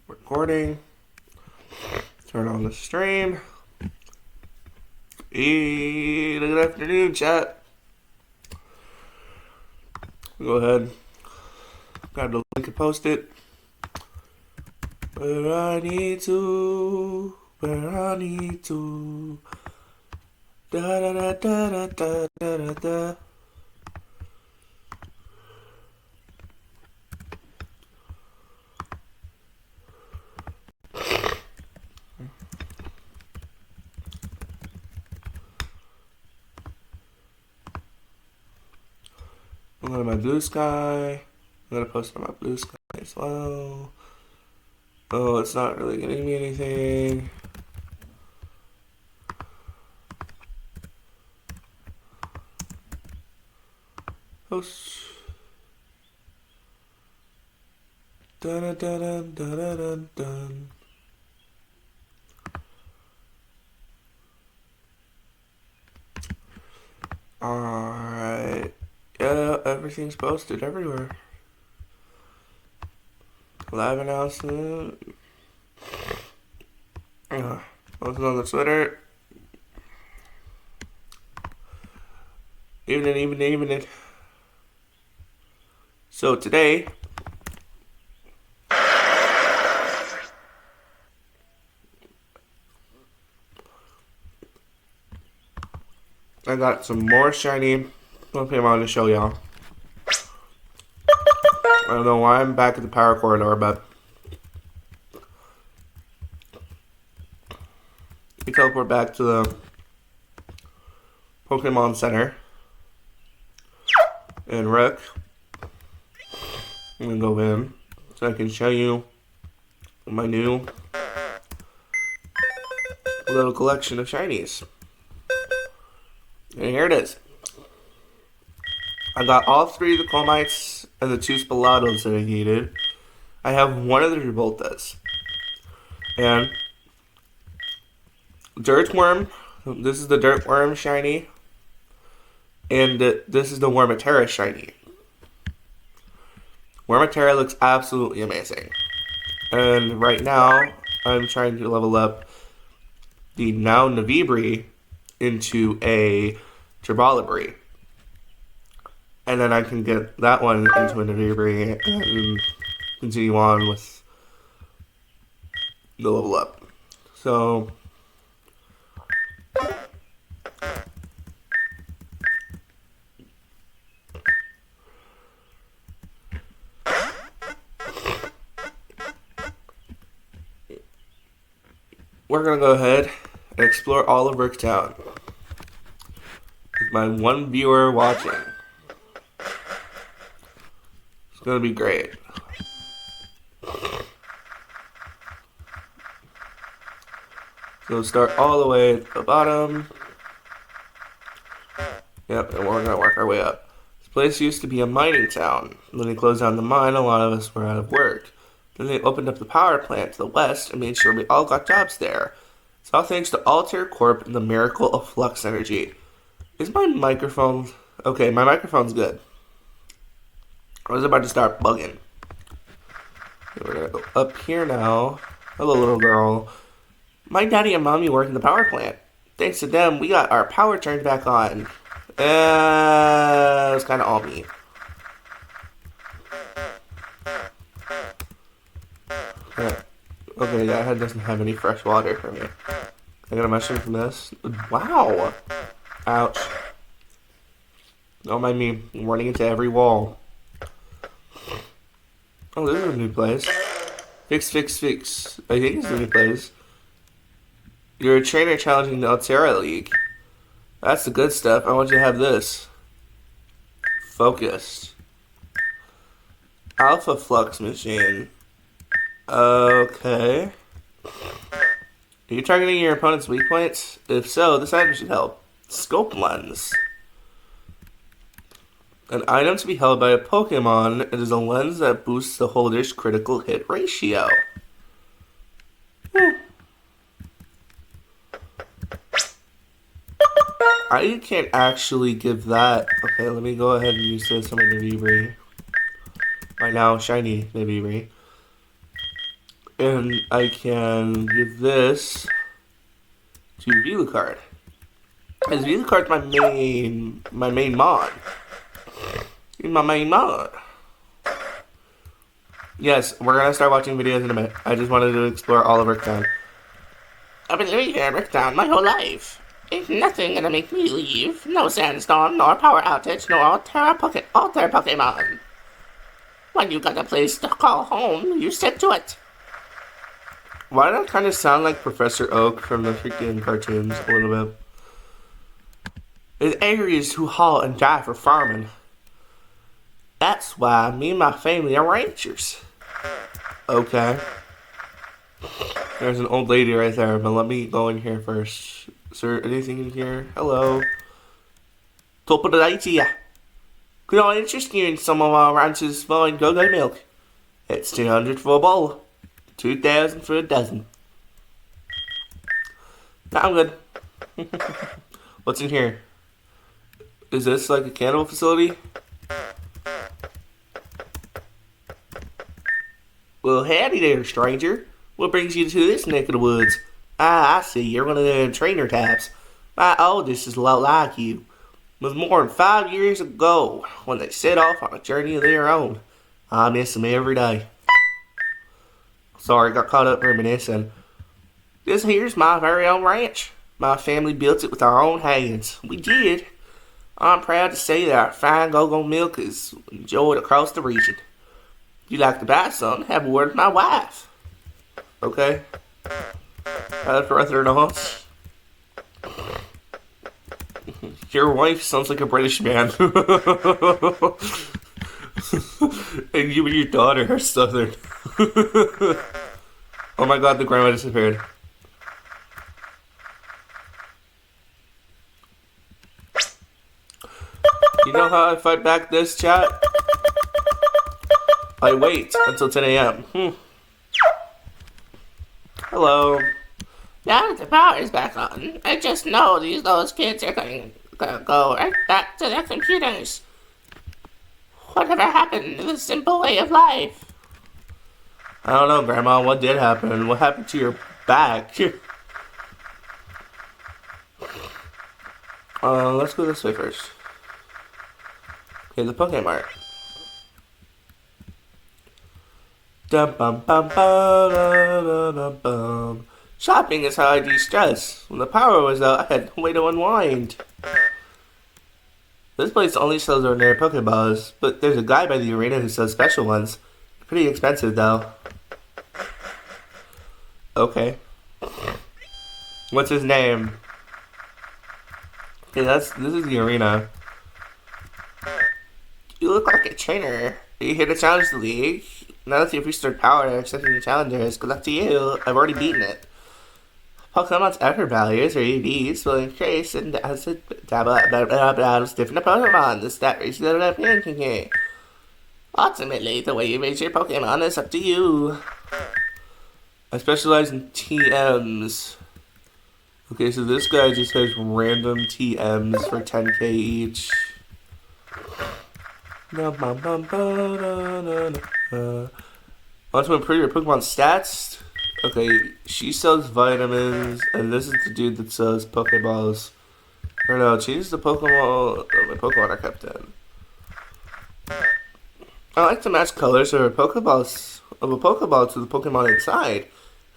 Recording. Turn on the stream. Good afternoon, chat. Go ahead. Got the link and post it. Where I need to. Da da da da da da da da. I'm going to my blue sky. I'm going to post on my blue sky as well. Oh, it's not really getting me anything. Post. Dun dun dun dun dun dun dun. Alright. Yeah, everything's posted everywhere. Live announcement. Posted on the Twitter. Evening. So today, I got some more shiny Pokemon to show y'all. I don't know why I'm back at the power corridor, but we teleport back to the Pokemon Center in Rook. I'm gonna go in so I can show you my new little collection of shinies. And here it is. I got all three of the Clomites and the two Spalatos that I needed. I have one of the Revoltas. And Dirtworm, this is the Dirtworm shiny. And this is the Wormatera shiny. Wormatera looks absolutely amazing. And right now, I'm trying to level up the now Navibri into a Tribolibri. And then I can get that one into a Navibri and continue on with the level up. So we're gonna go ahead and explore all of Rooktown with my one viewer watching. It's gonna be great. So start all the way at the bottom. Yep, and we're gonna work our way up. This place used to be a mining town. When they closed down the mine, a lot of us were out of work. Then they opened up the power plant to the west and made sure we all got jobs there. It's all thanks to Altair Corp and the miracle of Flux energy. Is my microphone... Okay, my microphone's good. I was about to start bugging. We're gonna go up here now. Hello, little girl. My daddy and mommy work in the power plant. Thanks to them, we got our power turned back on. It was kind of all me. Okay, that doesn't have any fresh water for me. I got a mushroom from this. Wow! Ouch. Don't mind me running into every wall. Oh, this is a new place. Fix. I think it's a new place. You're a trainer challenging the Altera League. That's the good stuff. I want you to have this. Focused. Alpha Flux machine. Okay. Are you targeting your opponent's weak points? If so, this item should help. Scope Lens. An item to be held by a Pokemon. It is a lens that boosts the holder's critical hit ratio. I can't actually give that. Okay, let me go ahead and use this on my Navibri. My now shiny Navibri. And I can give this to Velucard. Because Velucard's my main mod. He's my main mod. Yes, we're gonna start watching videos in a minute. I just wanted to explore all of Ricktown. I've been living here in Ricktown my whole life. Ain't nothing gonna make me leave. No sandstorm, nor power outage, nor alter Pokemon. When you got a place to call home, you stick to it. Why do I kind of sound like Professor Oak from the freaking cartoons a little bit? There's areas who haul and die for farming. That's why me and my family are ranchers. Okay. There's an old lady right there, but let me go in here first. Is there anything in here? Hello. Top of the night to ya. Could I interest you in some of our ranchers' fine go-go milk? It's 200 for a bowl. 2,000 for a dozen. Nah, I'm good. What's in here? Is this like a cannibal facility? Well, howdy there, stranger. What brings you to this neck of the woods? Ah, I see. You're one of the trainer types. My oldest is a lot like you. It was more than 5 years ago when they set off on a journey of their own. I miss them every day. Sorry, got caught up reminiscing. This here's my very own ranch. My family built it with our own hands. We did. I'm proud to say that our fine go-go milk is enjoyed across the region. If you'd like to buy some, have a word with my wife. Okay. That's rather nice. Your wife sounds like a British man. And you and your daughter are Southern. Oh my god, the grandma disappeared. You know how I fight back this, chat? I wait until 10 a.m. Hello. Now that the power is back on, I just know those kids are going to go right back to their computers. Whatever happened to the simple way of life? I don't know, Grandma. What did happen? What happened to your back? Let's go this way first. Okay, the Pokemon. Shopping is how I de-stress. When the power was out, I had no way to unwind. This place only sells ordinary Pokeballs, but there's a guy by the arena who sells special ones. Pretty expensive, though. Okay. What's his name? Okay, this is the arena. You look like a trainer. Are you here to challenge the league? Now that you've restored power and accepting the challengers, good luck to you. I've already beaten it. Pokemon's effort values, or EVs, will increase and as it battles different Pokemon. The stat ratio that I'm here. Ultimately, the way you raise your Pokemon is up to you. I specialize in TMs. Okay, so this guy just has random TMs for 10k each. Want to improve your Pokemon's stats? Okay, she sells vitamins, and this is the dude that sells Pokeballs. Or no, she's the my Pokemon are kept in. I like to match colors of a Pokeball to the Pokemon inside.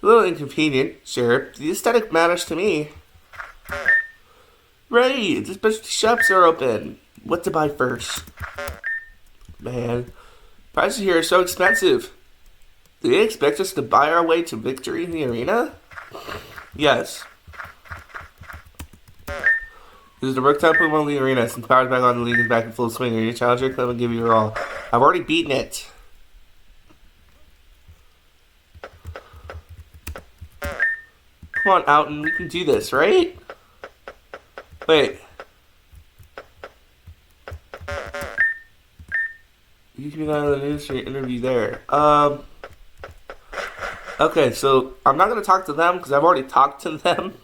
A little inconvenient, sure. The aesthetic matters to me. Right, the specialty shops are open. What to buy first? Man, prices here are so expensive. Do they expect us to buy our way to victory in the arena? Yes. This is the Rook type Pokemon in the arena. Since power's back on, the league is back in full swing. Are you a challenger? Come and give you your all. I've already beaten it. Come on, Outen. We can do this, right? Wait. You can be on the news for your interview there. Okay, so I'm not going to talk to them because I've already talked to them.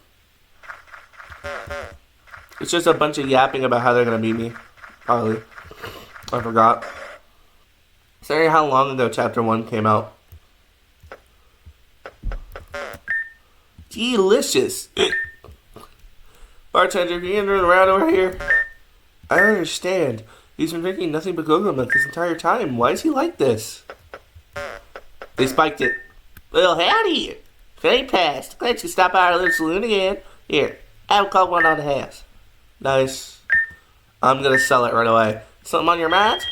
It's just a bunch of yapping about how they're going to beat me. Probably. I forgot. Sorry how long ago Chapter 1 came out. Delicious. Bartender, can you turn around over here? I don't understand. He's been drinking nothing but coconut milk this entire time. Why is he like this? They spiked it. Well, howdy. Fade past. Glad you stopped by our little saloon again. Here, have a cold one on the house. Nice. I'm gonna sell it right away. Something on your mind?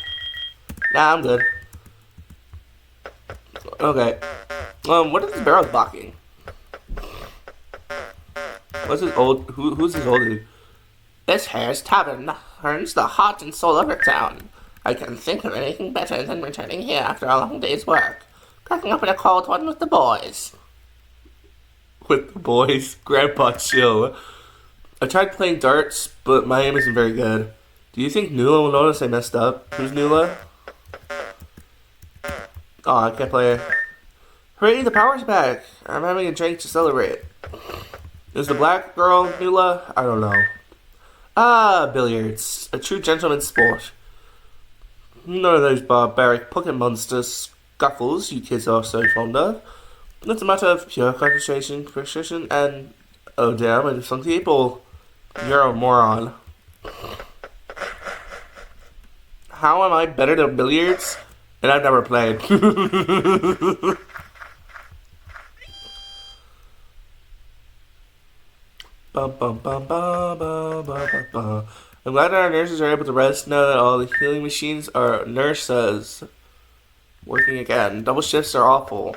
Nah, I'm good. Okay. What is this barrel blocking? What's his old? Who's his old dude? This here's Tavern earns the heart and soul of her town. I can't think of anything better than returning here after a long day's work. Cracking up in a cold one with the boys. With the boys? Grandpa, chill. I tried playing darts, but my aim isn't very good. Do you think Nula will notice I messed up? Who's Nula? Oh, I can't play it. Hooray, the power's back. I'm having a drink to celebrate. Is the black girl Nula? I don't know. Ah, billiards. A true gentleman's sport. None of those barbaric pocket monster scuffles you kids are so fond of. It's a matter of pure concentration, precision, and... Oh damn, I just sunk the 8-ball. You're a moron. How am I better than billiards? And I've never played. Bum, bum, bum, bum, bum, bum, bum, bum. I'm glad that our nurses are able to rest now that all the healing machines are nurses working again. Double shifts are awful.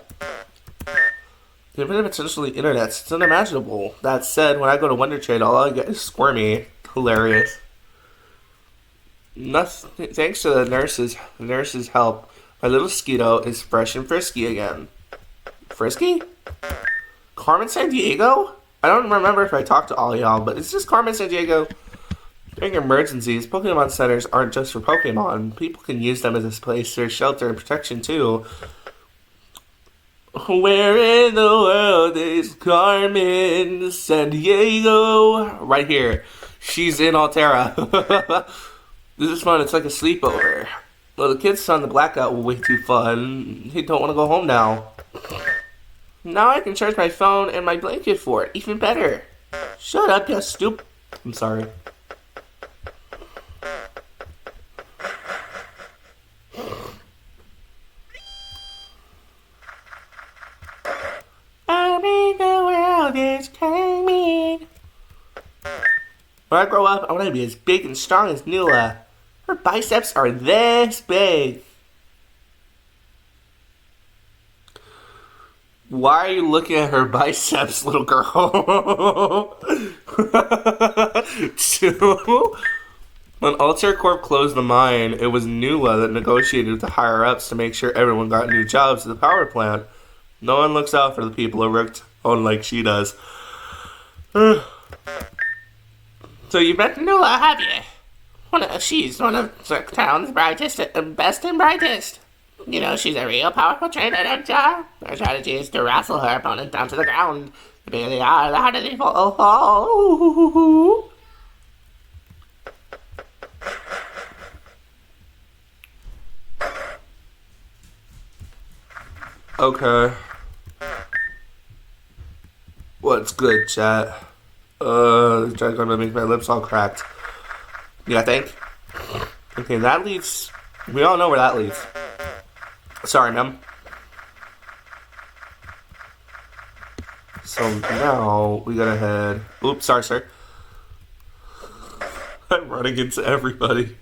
Even potentially internets, it's unimaginable. That said, when I go to Wonder Trade, all I get is squirmy. Hilarious. Nothing, thanks to the nurses' help, my little Skeeto is fresh and frisky again. Frisky? Carmen Sandiego? I don't remember if I talked to all y'all, but it's just Carmen Sandiego. During emergencies, Pokemon centers aren't just for Pokemon. People can use them as a place for shelter and protection too. Where in the world is Carmen Sandiego? Right here. She's in Altera. This is fun. It's like a sleepover. Well, the kids on the blackout were way too fun. They don't want to go home now. Now I can charge my phone and my blanket for it. Even better. Shut up, you stupid. I'm sorry. I mean, the world is coming. When I grow up, I want to be as big and strong as Nula. Her biceps are this big. Why are you looking at her biceps, little girl? 2. When Altair Corp closed the mine, it was Nula that negotiated with the higher-ups to make sure everyone got new jobs at the power plant. No one looks out for the people who worked on like she does. So you met Nula, have you? She's one of the town's brightest and best and brightest. You know, she's a real powerful trainer, don't ya? Her strategy is to wrestle her opponent down to the ground. The bigger they are, the harder they fall. Okay. What's good, chat? This chat's gonna make my lips all cracked. Yeah, I think. Okay, that leads... We all know where that leads. Sorry, ma'am. So now we gotta head... Oops, sorry, sir. I'm running into everybody.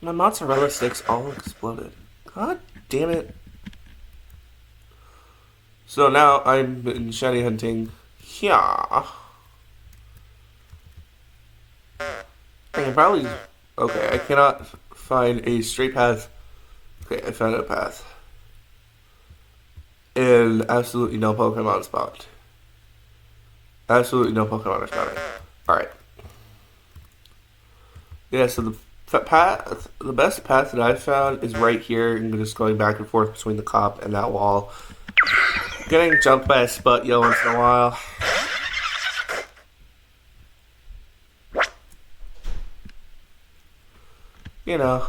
My mozzarella sticks all exploded. God damn it. So now I'm in shiny hunting. Yeah. I can probably... Okay, I cannot find a straight path. Okay, I found a path. And absolutely no Pokemon spot. Absolutely no Pokemon are spawning. Alright. Yeah, so the best path that I've found is right here, and just going back and forth between the cop and that wall. Getting jumped by a Sput-Yo once in a while. You know,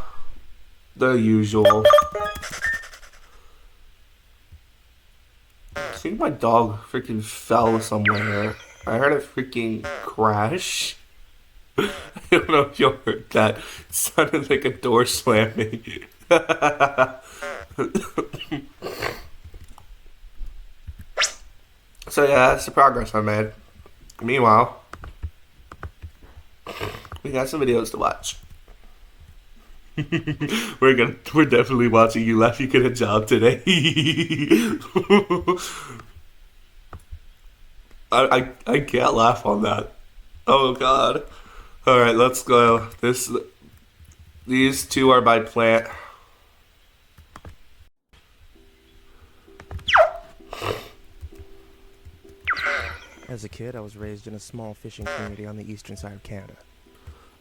the usual. think my dog freaking fell somewhere. I heard a freaking crash. I don't know if you heard that. It sounded like a door slamming. So yeah, that's the progress I made. Meanwhile, we got some videos to watch. We're definitely watching you laugh. You get a job today. I can't laugh on that. Oh god. All right, let's go. These two are by plant. As a kid, I was raised in a small fishing community on the eastern side of Canada.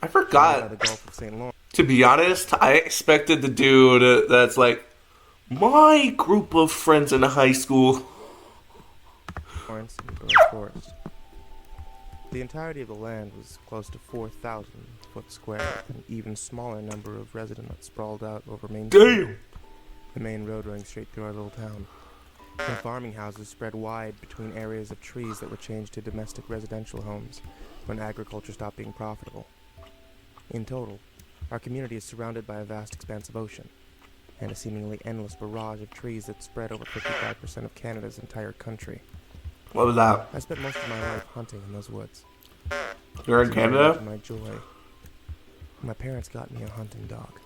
I forgot. By the Gulf of St. Lawrence. To be honest, I expected the dude that's like my group of friends in high school. And Forest. The entirety of the land was close to 4,000 foot square, with an even smaller number of residents sprawled out over Main Street. Damn. The main road running straight through our little town. And farming houses spread wide between areas of trees that were changed to domestic residential homes when agriculture stopped being profitable. In total, our community is surrounded by a vast expanse of ocean, and a seemingly endless barrage of trees that spread over 55% of Canada's entire country. What was that? I spent most of my life hunting in those woods. You're in Canada? My joy. My parents got me a hunting dog.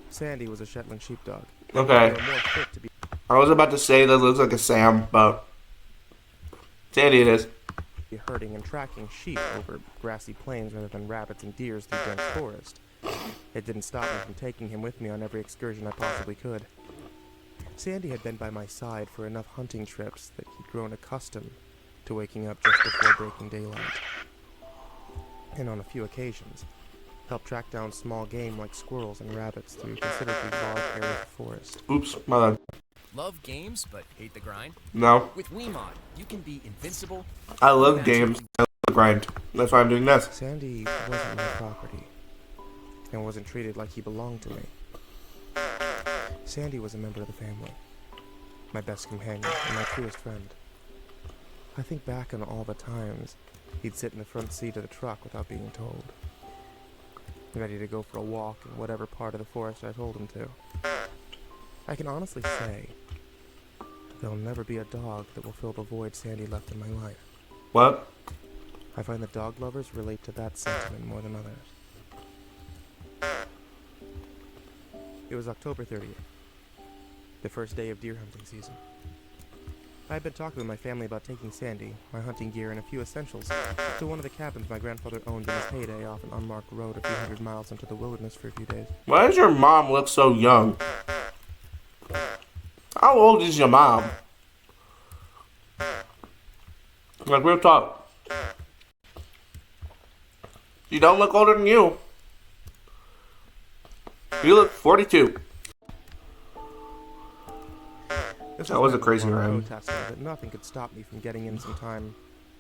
Sandy was a Shetland sheepdog. Okay. They were more fit to be I was about to say that looks like a Sam, but Sandy it is. herding and tracking sheep over grassy plains rather than rabbits and deers through dense forest. It didn't stop me from taking him with me on every excursion I possibly could. Sandy had been by my side for enough hunting trips that he'd grown accustomed to waking up just before breaking daylight. And on a few occasions, helped track down small game like squirrels and rabbits through considerably large areas of forest. Oops, my bad. Love games, but hate the grind? No. With Wiimod, you can be invincible. I love games. I love the grind. That's why I'm doing this. Sandy wasn't my property, and wasn't treated like he belonged to me. Sandy was a member of the family, my best companion, and my truest friend. I think back on all the times he'd sit in the front seat of the truck without being told, ready to go for a walk in whatever part of the forest I told him to. I can honestly say there'll never be a dog that will fill the void Sandy left in my life. What? I find that dog lovers relate to that sentiment more than others. It was October 30th, the first day of deer hunting season. I had been talking with my family about taking Sandy, my hunting gear, and a few essentials to one of the cabins my grandfather owned in his heyday off an unmarked road a few hundred miles into the wilderness for a few days. Why does your mom look so young? How old is your mom? Like, real talk. You don't look older than you. You look 42. That was a crazy rhyme. That nothing could stop me from getting in some time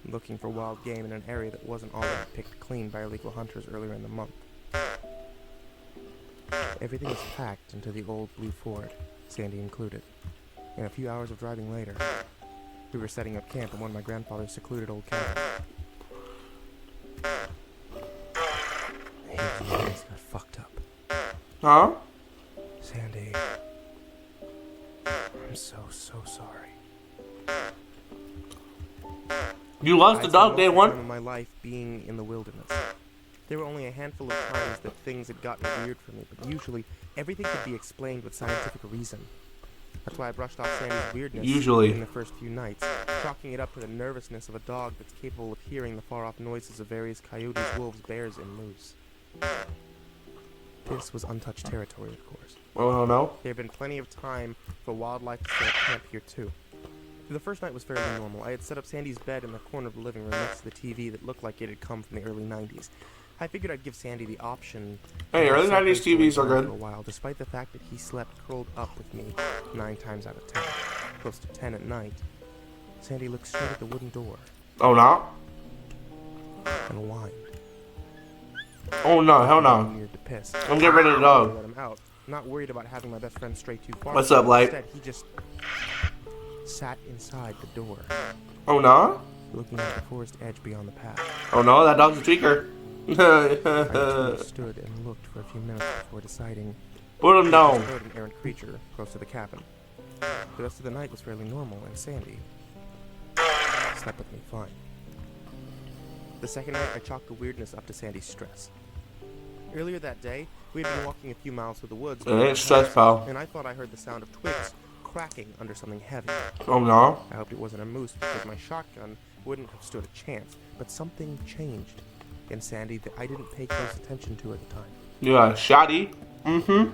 looking for wild game in an area that wasn't already picked clean by illegal hunters earlier in the month. Everything was packed into the old blue Ford, Sandy included. And a few hours of driving later, we were setting up camp in one of my grandfather's secluded old cabins. Things got fucked up. Huh? Sandy, I'm so sorry. You lost the dog day one? In my life being in the wilderness. There were only a handful of times that things had gotten weird for me, but usually everything could be explained with scientific reason. That's why I brushed off Sandy's weirdness in the first few nights, chalking it up to the nervousness of a dog that's capable of hearing the far-off noises of various coyotes, wolves, bears, and moose. This was untouched territory, of course. Oh, no. There had been plenty of time for wildlife to set up camp here, too. The first night was fairly normal. I had set up Sandy's bed in the corner of the living room next to the TV that looked like it had come from the early 90s. I figured I'd give Sandy the option. Hey, early 90s TVs are good. For a while, despite the fact that he slept curled up with me 9 times out of 10. Close to 10 at night, Sandy looked straight at the wooden door. Oh, no? And whined. Oh, no, hell no. Needed to piss. I'm getting rid of the dog. Let him out, not worried about having my best friend stray too far. What's up, Light? Instead, he just sat inside the door, Oh no? looking at the forest edge beyond the path. Oh no, that dog's a tweaker. I just stood and looked for a few minutes before deciding Put him I down. heard an errant creature close to the cabin. The rest of the night was fairly normal, and Sandy slept with me fine. The second night, I chalked the weirdness up to Sandy's stress. Earlier that day, we had been walking a few miles through the woods, It ain't stress, pal. and I thought I heard the sound of twigs cracking under something heavy. Oh no? I hoped it wasn't a moose because my shotgun wouldn't have stood a chance, but something changed in Sandy that I didn't pay close attention to at the time. Yeah, shoddy. Mm-hmm.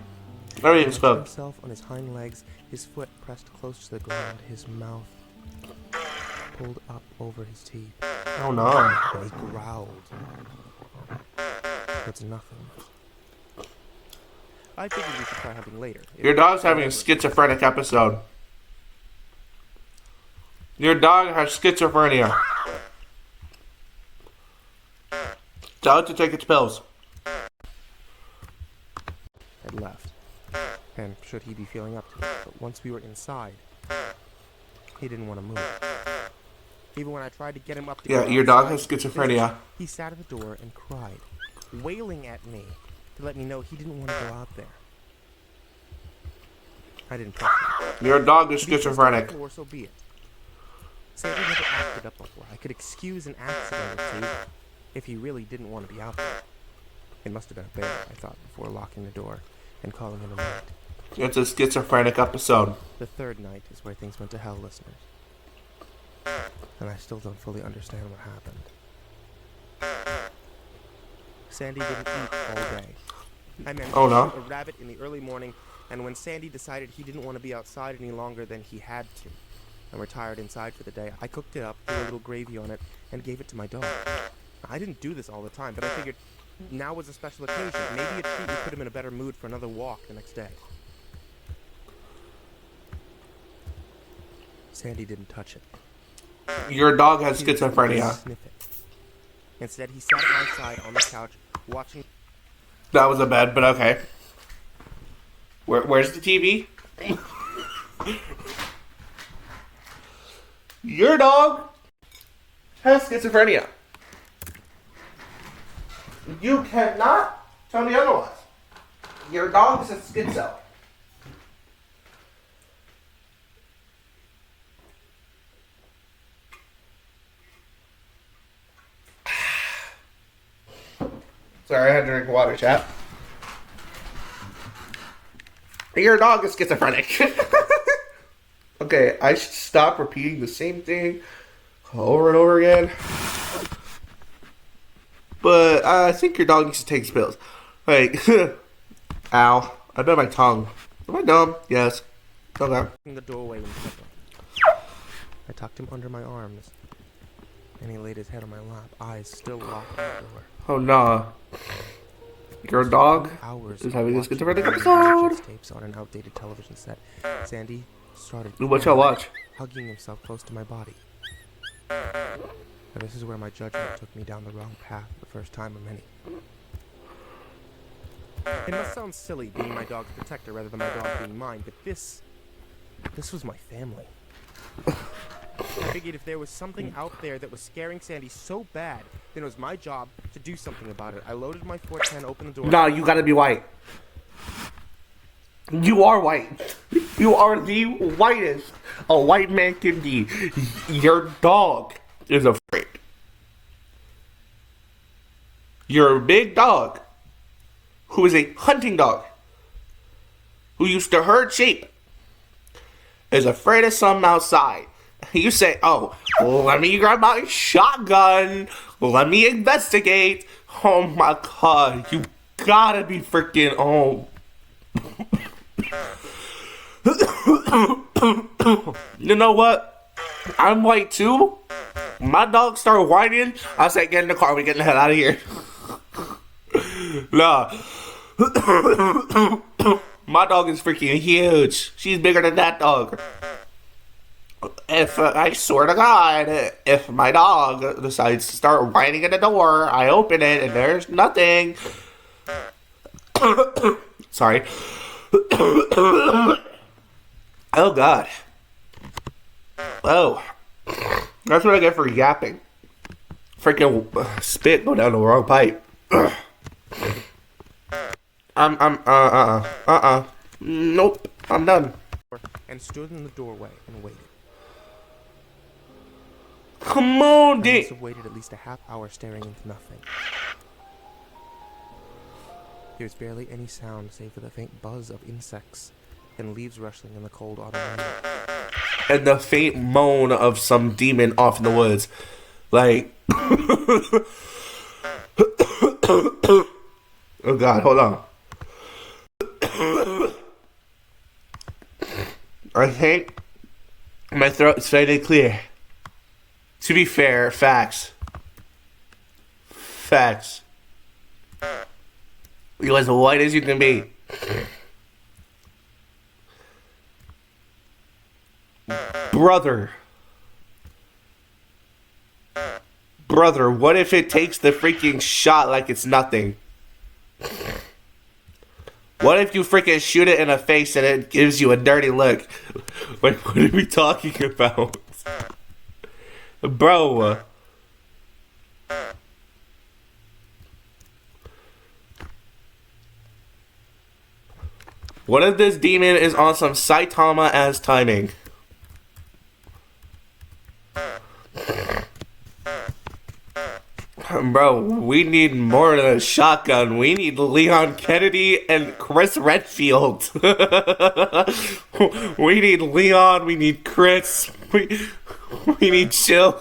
Everything's He cooked. himself on his hind legs, his foot pressed close to the ground, his mouth pulled up over his teeth, Oh no. and he growled. It's nothing. I figured we should try hunting later. Your dog's having a schizophrenic episode. Your dog has schizophrenia. Tell it to take its pills. Had left. And should he be feeling up to it? But once we were inside, he didn't want to move. Even when I tried to get him up to Yeah, go your dog outside, has schizophrenia. he sat at the door and cried, wailing at me to let me know he didn't want to go out there. I didn't press him. Your dog is If he pissed on the schizophrenic. floor, so be it. Sandy never acted up before. I could excuse an accident or two if he really didn't want to be out there. It must have been a bear, I thought, before locking the door and calling it a night. It's a schizophrenic episode. The third night is where things went to hell, listeners. And I still don't fully understand what happened. Sandy didn't eat all day. I managed Oh, to no? shoot a rabbit in the early morning, and when Sandy decided he didn't want to be outside any longer than he had to, and retired inside for the day, I cooked it up, threw a little gravy on it, and gave it to my dog. I didn't do this all the time, but I figured now was a special occasion. Maybe a treat would put him in a better mood for another walk the next day. Sandy didn't touch it. Your dog has He didn't schizophrenia. sniff it. Instead, he sat at my side on the couch, watching. That was a bed, but okay. Where's the TV? Your dog has schizophrenia. You cannot tell me otherwise. Your dog is a schizo. Sorry, I had to drink water, chat. Your dog is schizophrenic. Okay, I should stop repeating the same thing over and over again. But I think your dog needs to take his pills. Like, ow. I bit my tongue. Am I dumb? Yes. Okay. the doorway in front of him. I tucked him under my arms, and he laid his head on my lap, eyes still locked on the door. Oh, nah. Your dog Hours is having a watching schizophrenic VHS episode. tapes on an outdated television set. Sandy started What y'all watch? hugging himself close to my body. Now, this is where my judgment took me down the wrong path the first time of many. It must sound silly being my dog's protector rather than my dog being mine, but this was my family. I figured if there was something out there that was scaring Sandy so bad, then it was my job to do something about it. I loaded my 410, opened the door. Nah, you gotta be white. You are white. You are the whitest a white man can be. Your dog is a freak. Your big dog, who is a hunting dog, who used to herd sheep, is afraid of something outside. You say, oh, let me grab my shotgun. Let me investigate. Oh my god, you gotta be freaking, oh. You know what? I'm white too. My dog started whining. I said, get in the car, we getting the hell out of here. Nah. My dog is freaking huge. She's bigger than that dog. If, I swear to God, if my dog decides to start whining at the door, I open it and there's nothing. Sorry. Oh God. Oh. That's what I get for yapping. Freaking spit go down the wrong pipe. Nope. I'm done. And stood in the doorway and waited. Come on, I must Dick. have waited at least a half hour staring into nothing. There was barely any sound save for the faint buzz of insects and leaves rustling in the cold autumn wind. And the faint moan of some demon off in the woods. Like. Oh God, hold on. I think my throat is fairly clear. To be fair, facts. Facts. You're as white as you can be. Brother. Brother, what if it takes the freaking shot like it's nothing? What if you freaking shoot it in the face and it gives you a dirty look? Like, what are we talking about? Bro. What if this demon is on some Saitama-ass timing? Bro, we need more than a shotgun. We need Leon Kennedy and Chris Redfield. We need Leon. We need Chris. We need Chill.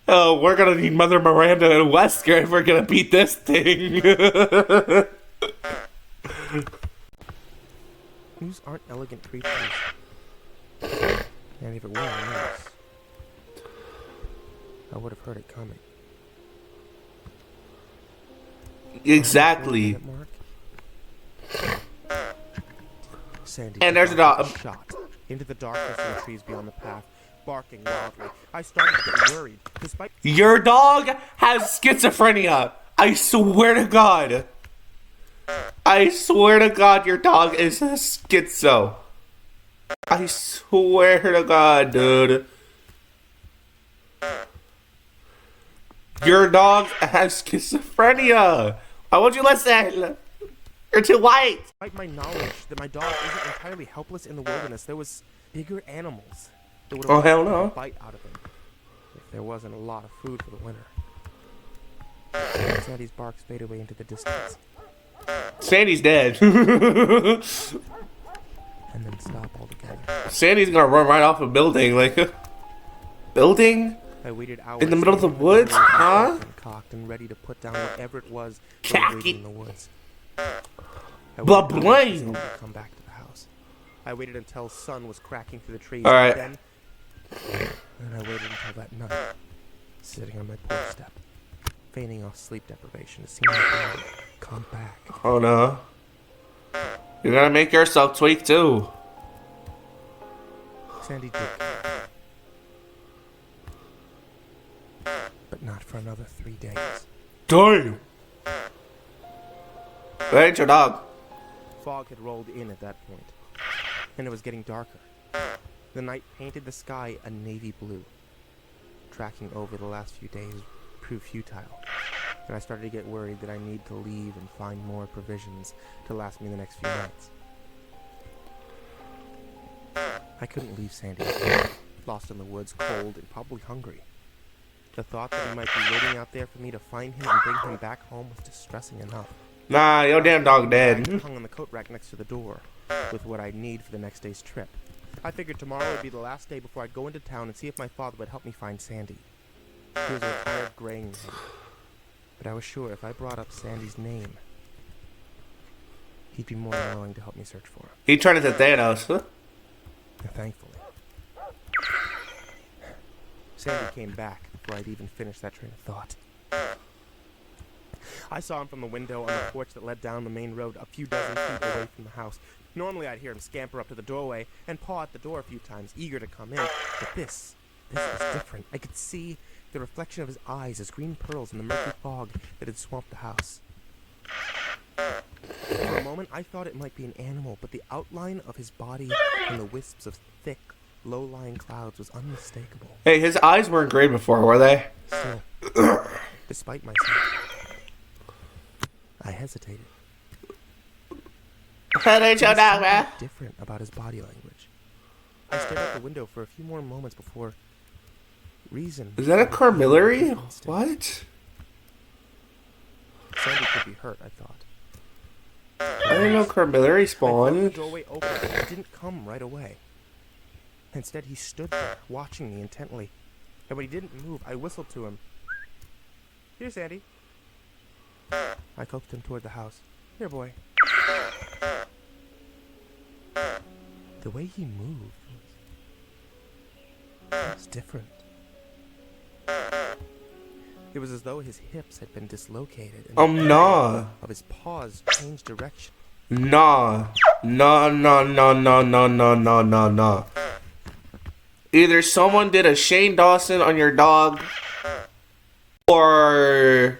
Oh, we're gonna need Mother Miranda and Wesker if we're gonna beat this thing. These aren't elegant creatures. And if it were nice, I would have heard it coming. Exactly. Sandy And there's a dog. shot into the darkness of the trees beyond the path, barking wildly. I started to get worried, despite Your dog has schizophrenia. I swear to God. I swear to God your dog is a schizo. I swear to God, dude. Your dog has schizophrenia. Why won't you listen? You're too white. despite my knowledge that my dog isn't entirely helpless in the wilderness, there was bigger animals that would have Oh, hell gotten no. a bite out of him if there wasn't a lot of food for the winter. Sandy's barks fade away into the distance, Sandy's dead. and then stop altogether. Sandy's gonna run right off a building. Like, building? I waited hours In the middle of the standing woods? with my Huh? nose and cocked and ready to put down whatever it was that was waiting in the woods. I Blah, waited blah. hours for Sandy to come back to the house. I waited until sun was cracking through the trees. All right. And then I waited until that night, sitting on my porch step, feigning off sleep deprivation to see my dog come back. Oh no. You're gonna make yourself tweak too. Sandy did come back. But not for another 3 days. Damn. That ain't your dog. Fog had rolled in at that point, and it was getting darker. The night painted the sky a navy blue. Tracking over the last few days proved futile, and I started to get worried that I need to leave and find more provisions to last me the next few nights. I couldn't leave Sandy, lost in the woods, cold and probably hungry. The thought that he might be waiting out there for me to find him and bring him back home was distressing enough. Nah, your damn dog Bag dead. hung on the coat rack next to the door, with what I'd need for the next day's trip. I figured tomorrow would be the last day before I'd go into town and see if my father would help me find Sandy. He was a retired graying man, but I was sure if I brought up Sandy's name, he'd be more than willing to help me search for him. He turned into Thanos. Huh? And thankfully, Sandy came back before I'd even finished that train of thought. I saw him from the window on the porch that led down the main road a few dozen feet away from the house. Normally I'd hear him scamper up to the doorway and paw at the door a few times, eager to come in. But this was different. I could see the reflection of his eyes as green pearls in the murky fog that had swamped the house. For a moment, I thought it might be an animal, but the outline of his body and the wisps of thick, low-lying clouds was unmistakable. Hey, his eyes weren't gray before, were they? Still, despite myself, I hesitated. That ain't your There was dog, man. something different about his body language. I stared out the window for a few more moments before reason. Is that a carmillary? Instant. What? Sandy could be hurt, I thought. I didn't know carmillary I felt the spawned. doorway open, but it didn't come right away. Instead, he stood there, watching me intently. And when he didn't move, I whistled to him. Here, Sandy. I coaxed him toward the house. Here, boy. The way he moved was different. It was as though his hips had been dislocated and Nah. of his paws changed direction. Nah. Nah, nah, nah, nah, nah, nah, nah, nah, nah. Either someone did a Shane Dawson on your dog, or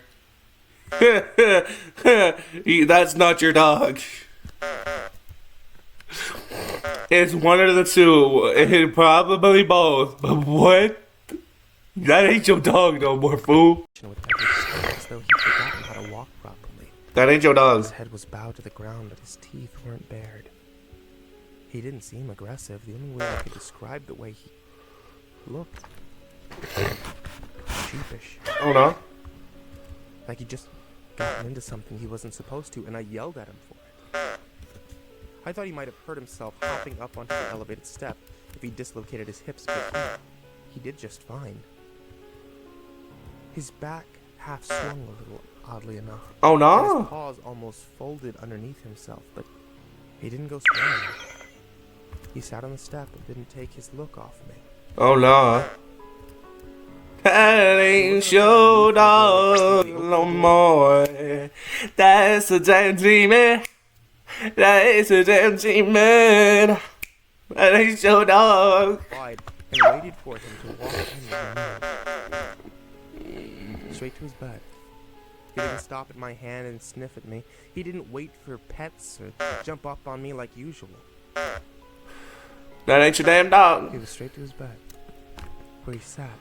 that's not your dog. It's one of the two. It probably both. But what? That ain't your dog no more, fool. With every step, as though he'd forgotten how to walk properly. That ain't your dog. His head was bowed to the ground, but his teeth weren't bared. He didn't seem aggressive. The only way I could describe the way he looked. Sheepish. Oh no. Like he'd just gotten into something he wasn't supposed to, and I yelled at him for it. I thought he might have hurt himself hopping up onto the elevated step if he dislocated his hips, but he did just fine. His back half swung a little, oddly enough. Oh And no. his paws almost folded underneath himself, but he didn't go swaying. He sat on the step and didn't take his look off me. Oh no. That ain't your dog no more. That's a damn demon. That's a damn demon. That ain't your dog. Wide and waited for him to walk in straight to his bed. He didn't stop at my hand and sniff at me. He didn't wait for pets or jump up on me like usual. That ain't your damn He dog. was straight to his bed, where he sat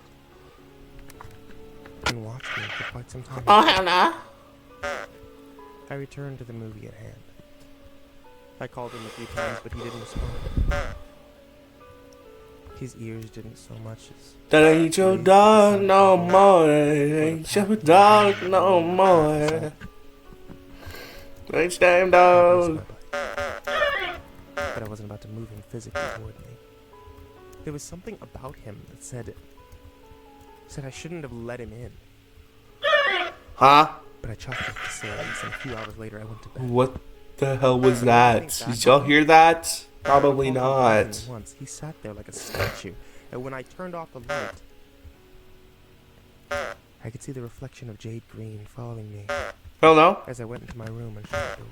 and watched me for quite some time. Oh hell no. I returned to the movie at hand. I called him a few times, but he didn't respond. His ears didn't so much as... That ain't your dog no more. That ain't your dog no more. That ain't your damn dog. But I wasn't about to move him physically toward me. There was something about him that said I shouldn't have let him in. Huh? But I chalked it to silliness, and a few hours later I went to bed. What the hell was that? Did y'all hear that? Probably not. Once he sat there like a statue, and when I turned off the light, I could see the reflection of Jade Green following me Hell no. as I went into my room and shut the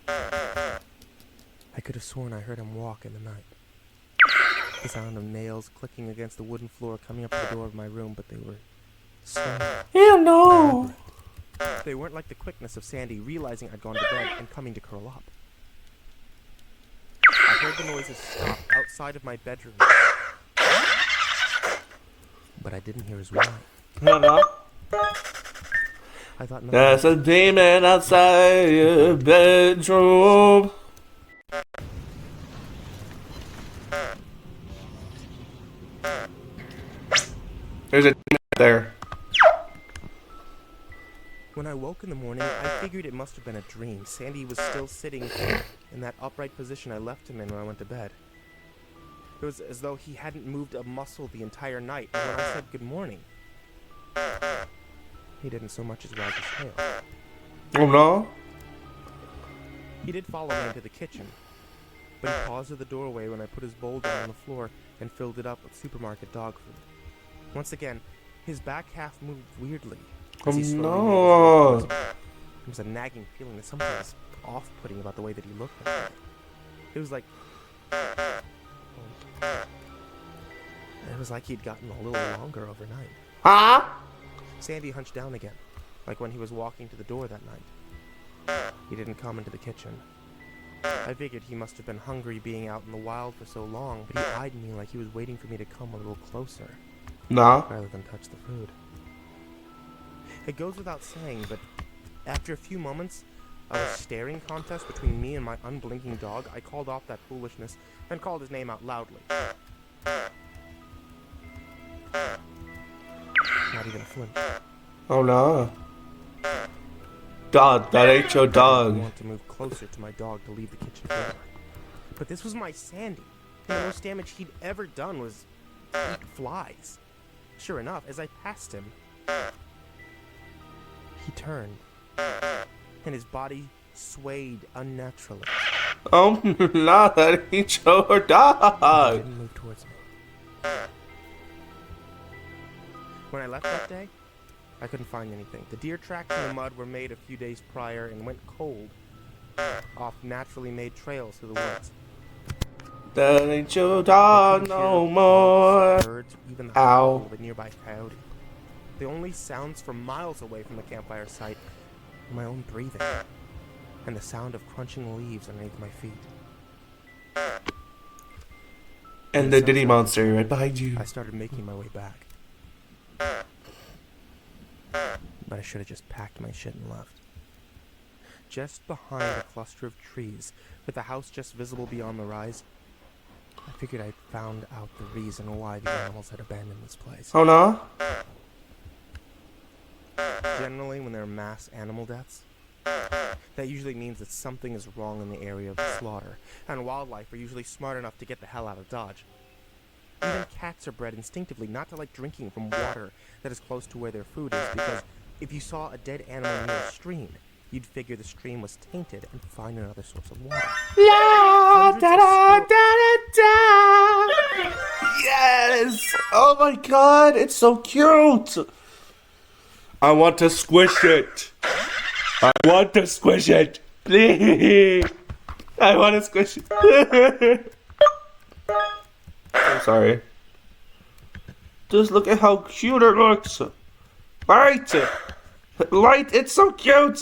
door. I could have sworn I heard him walk in the night. The sound of nails clicking against the wooden floor coming up to the door of my room, but they were slow. Hell no. They weren't like the quickness of Sandy realizing I'd gone to bed and coming to curl up. I heard the noises stop outside of my bedroom, but I didn't hear his whine. Hell no. I thought nothing. There's a demon outside your bedroom. There's a demon there. When I woke in the morning, I figured it must have been a dream. Sandy was still sitting in that upright position I left him in when I went to bed. It was as though he hadn't moved a muscle the entire night, and when I said good morning, he didn't so much as wag his tail. Oh no. He did follow me into the kitchen, but he paused at the doorway when I put his bowl down on the floor and filled it up with supermarket dog food. Once again, his back half moved weirdly. Oh as he slowly no. moved. There was a nagging feeling that something was off-putting about the way that he looked at me. It was like... It was like he'd gotten a little longer overnight. Huh? Sandy hunched down again, like when he was walking to the door that night. He didn't come into the kitchen. I figured he must have been hungry being out in the wild for so long, but he eyed me like he was waiting for me to come a little closer, Nah. rather than touch the food. It goes without saying, but after a few moments of a staring contest between me and my unblinking dog, I called off that foolishness and called his name out loudly. Not even a flinch. Oh no. Dog, that ain't your I dog. want to move closer to my dog to leave the kitchen door. But this was my Sandy, and the most damage he'd ever done was eat flies. Sure enough, as I passed him, he turned, and his body swayed unnaturally. Oh no, that ain't your He dog. didn't move towards me. When I left that day, I couldn't find anything. The deer tracks in the mud were made a few days prior and went cold off naturally made trails through the woods. That ain't your I dog couldn't no hear more. dogs, birds, or even the Ow. howl of a nearby coyote. The only sounds from miles away from the campfire site were my own breathing and the sound of crunching leaves underneath my feet. And the Diddy monster right behind you. I started making my way back. But I should have just packed my shit and left. Just behind a cluster of trees, with the house just visible beyond the rise, I figured I'd found out the reason why the animals had abandoned this place. Oh no? Generally, when there are mass animal deaths, that usually means that something is wrong in the area of the slaughter, and wildlife are usually smart enough to get the hell out of Dodge. Even cats are bred instinctively not to like drinking from water that is close to where their food is, because if you saw a dead animal near a stream, you'd figure the stream was tainted and find another source of water. La, Hundreds da, of da, squir- da, da, da. Yes! Oh my god, it's so cute! I want to squish it. I want to squish it. Please. I want to squish it. I'm sorry. Just look at how cute it looks. Right. Light, it's so cute.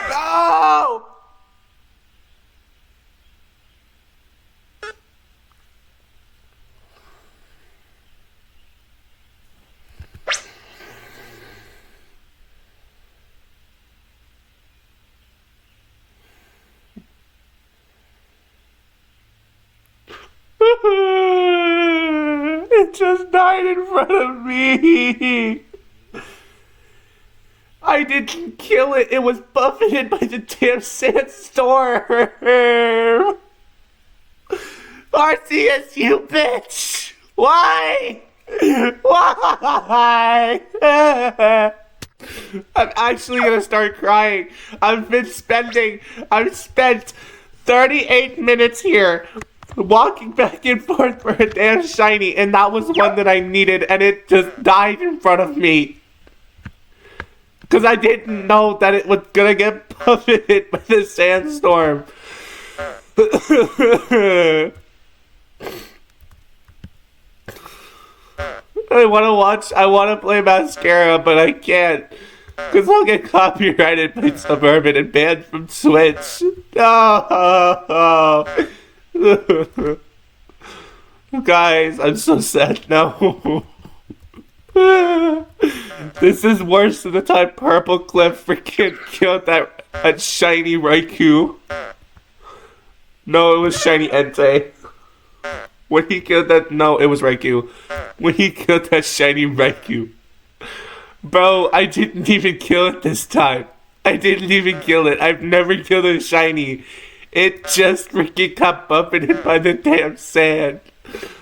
No! It just died in front of me. I didn't kill it. It was buffeted by the damn sandstorm. Arceus, you bitch. Why? Why? I'm actually gonna start crying. I've spent 38 minutes here walking back and forth for a damn shiny, and that was one that I needed, and it just died in front of me. Because I didn't know that it was gonna get buffeted by the sandstorm. I wanna play Mascara, but I can't. Because I'll get copyrighted by Suburban and banned from Switch. No! Guys, I'm so sad now. This is worse than the time Purple Cliff freaking killed that shiny Raikou. No, it was shiny Entei. When he killed that, no, it was Raikou. When he killed that shiny Raikou. Bro, I didn't even kill it this time. I didn't even kill it. I've never killed a shiny. It just freaking got buffeted by the damn sand.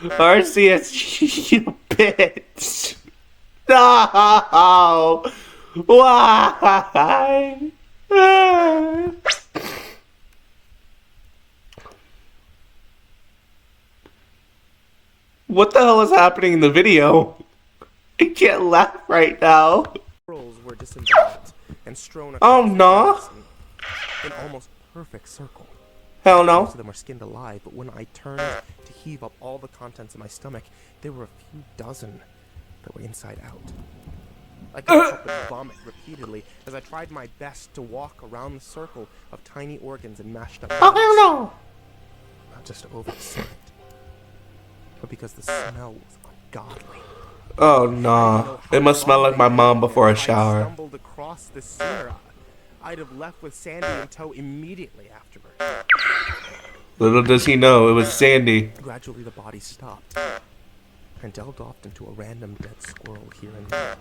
Arceus, you bitch. No! Why? What the hell is happening in the video? I can't laugh right now. Squirrels were disemboweled and strewn Oh, across the no. grass in almost perfect circle. Hell Most of no. them were skinned alive, but when I turned to heave up all the contents of my stomach, there were a few dozen that were inside out. I couldn't help but vomit repeatedly as I tried my best to walk around the circle of tiny organs and mashed up Oh, bodies. hell no! Not just over the sight, but because the smell was ungodly. Oh, no. It must smell like my mom before a I shower. stumbled across this sooner, I'd have left with Sandy in tow immediately afterward. Little does he know, it was Sandy. Gradually, the body stopped and delved off into a random dead squirrel here and there.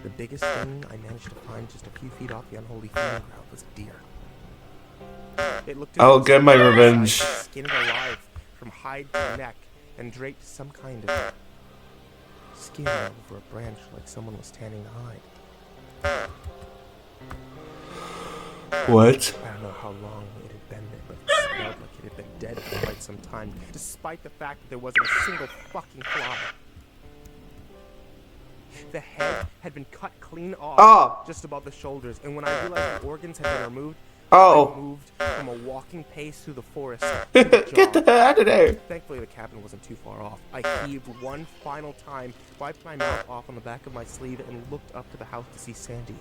The biggest thing I managed to find just a few feet off the unholy feeding ground was a deer. It looked I'll get my revenge. skinned alive from hide to neck and draped some kind of skin over a branch like someone was standing to hide. What? I don't know how long it had been there, but it smelled like it had been dead for quite some time, despite the fact that there wasn't a single fucking fly. The head had been cut clean off just above the shoulders, and when I realized the organs had been removed, I moved from a walking pace through the forest to a Get the jog. hell out of there! Thankfully, the cabin wasn't too far off. I heaved one final time, wiped my mouth off on the back of my sleeve, and looked up to the house to see Sandy.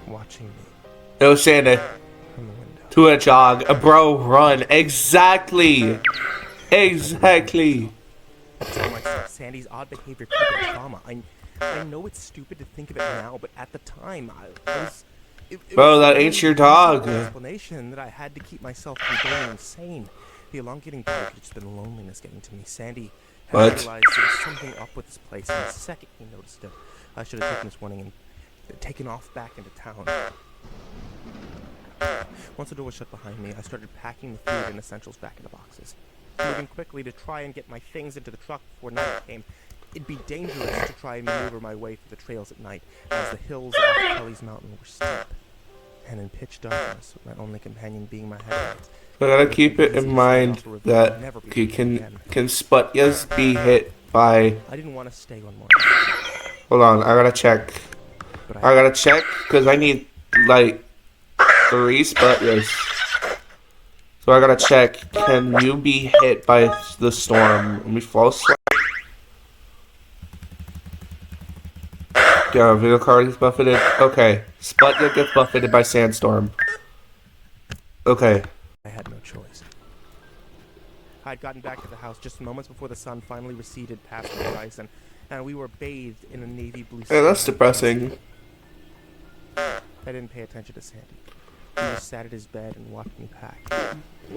Watching me It was Sandy. from the window. To a jog. Bro, run. Exactly. Exactly. I told myself Sandy's odd behavior could have been trauma. I know it's stupid to think of it now, but at the time, I was... It Bro, was that the ain't your only dog. reasonable explanation that I had to keep myself from going insane. The elongating part could have just been loneliness getting to me. Sandy had What? realized there was something up with this place, and the second he noticed it, I should have taken this warning and taken off back into town. Once the door was shut behind me, I started packing the food and essentials back into boxes. Moving quickly to try and get my things into the truck before night came. It'd be dangerous to try and maneuver my way through the trails at night, as the hills off Kelly's Mountain were steep. And in pitch darkness, with my only companion being my headlights. I gotta keep it in mind that can Sputniks be hit by... I didn't want to stay one more. Hold on, I gotta check. But I gotta check, because I need, like, 3 Sputniks. So I gotta check, can you be hit by the storm? Let me fall asleep. Yeah, video card is buffeted. Okay. Sputnik gets buffeted by sandstorm. Okay. I had no choice. I had gotten back to the house just moments before the sun finally receded past the horizon, and we were bathed in a navy blue sky. Hey, that's depressing. I didn't pay attention to Sandy. He just sat at his bed and watched me pack.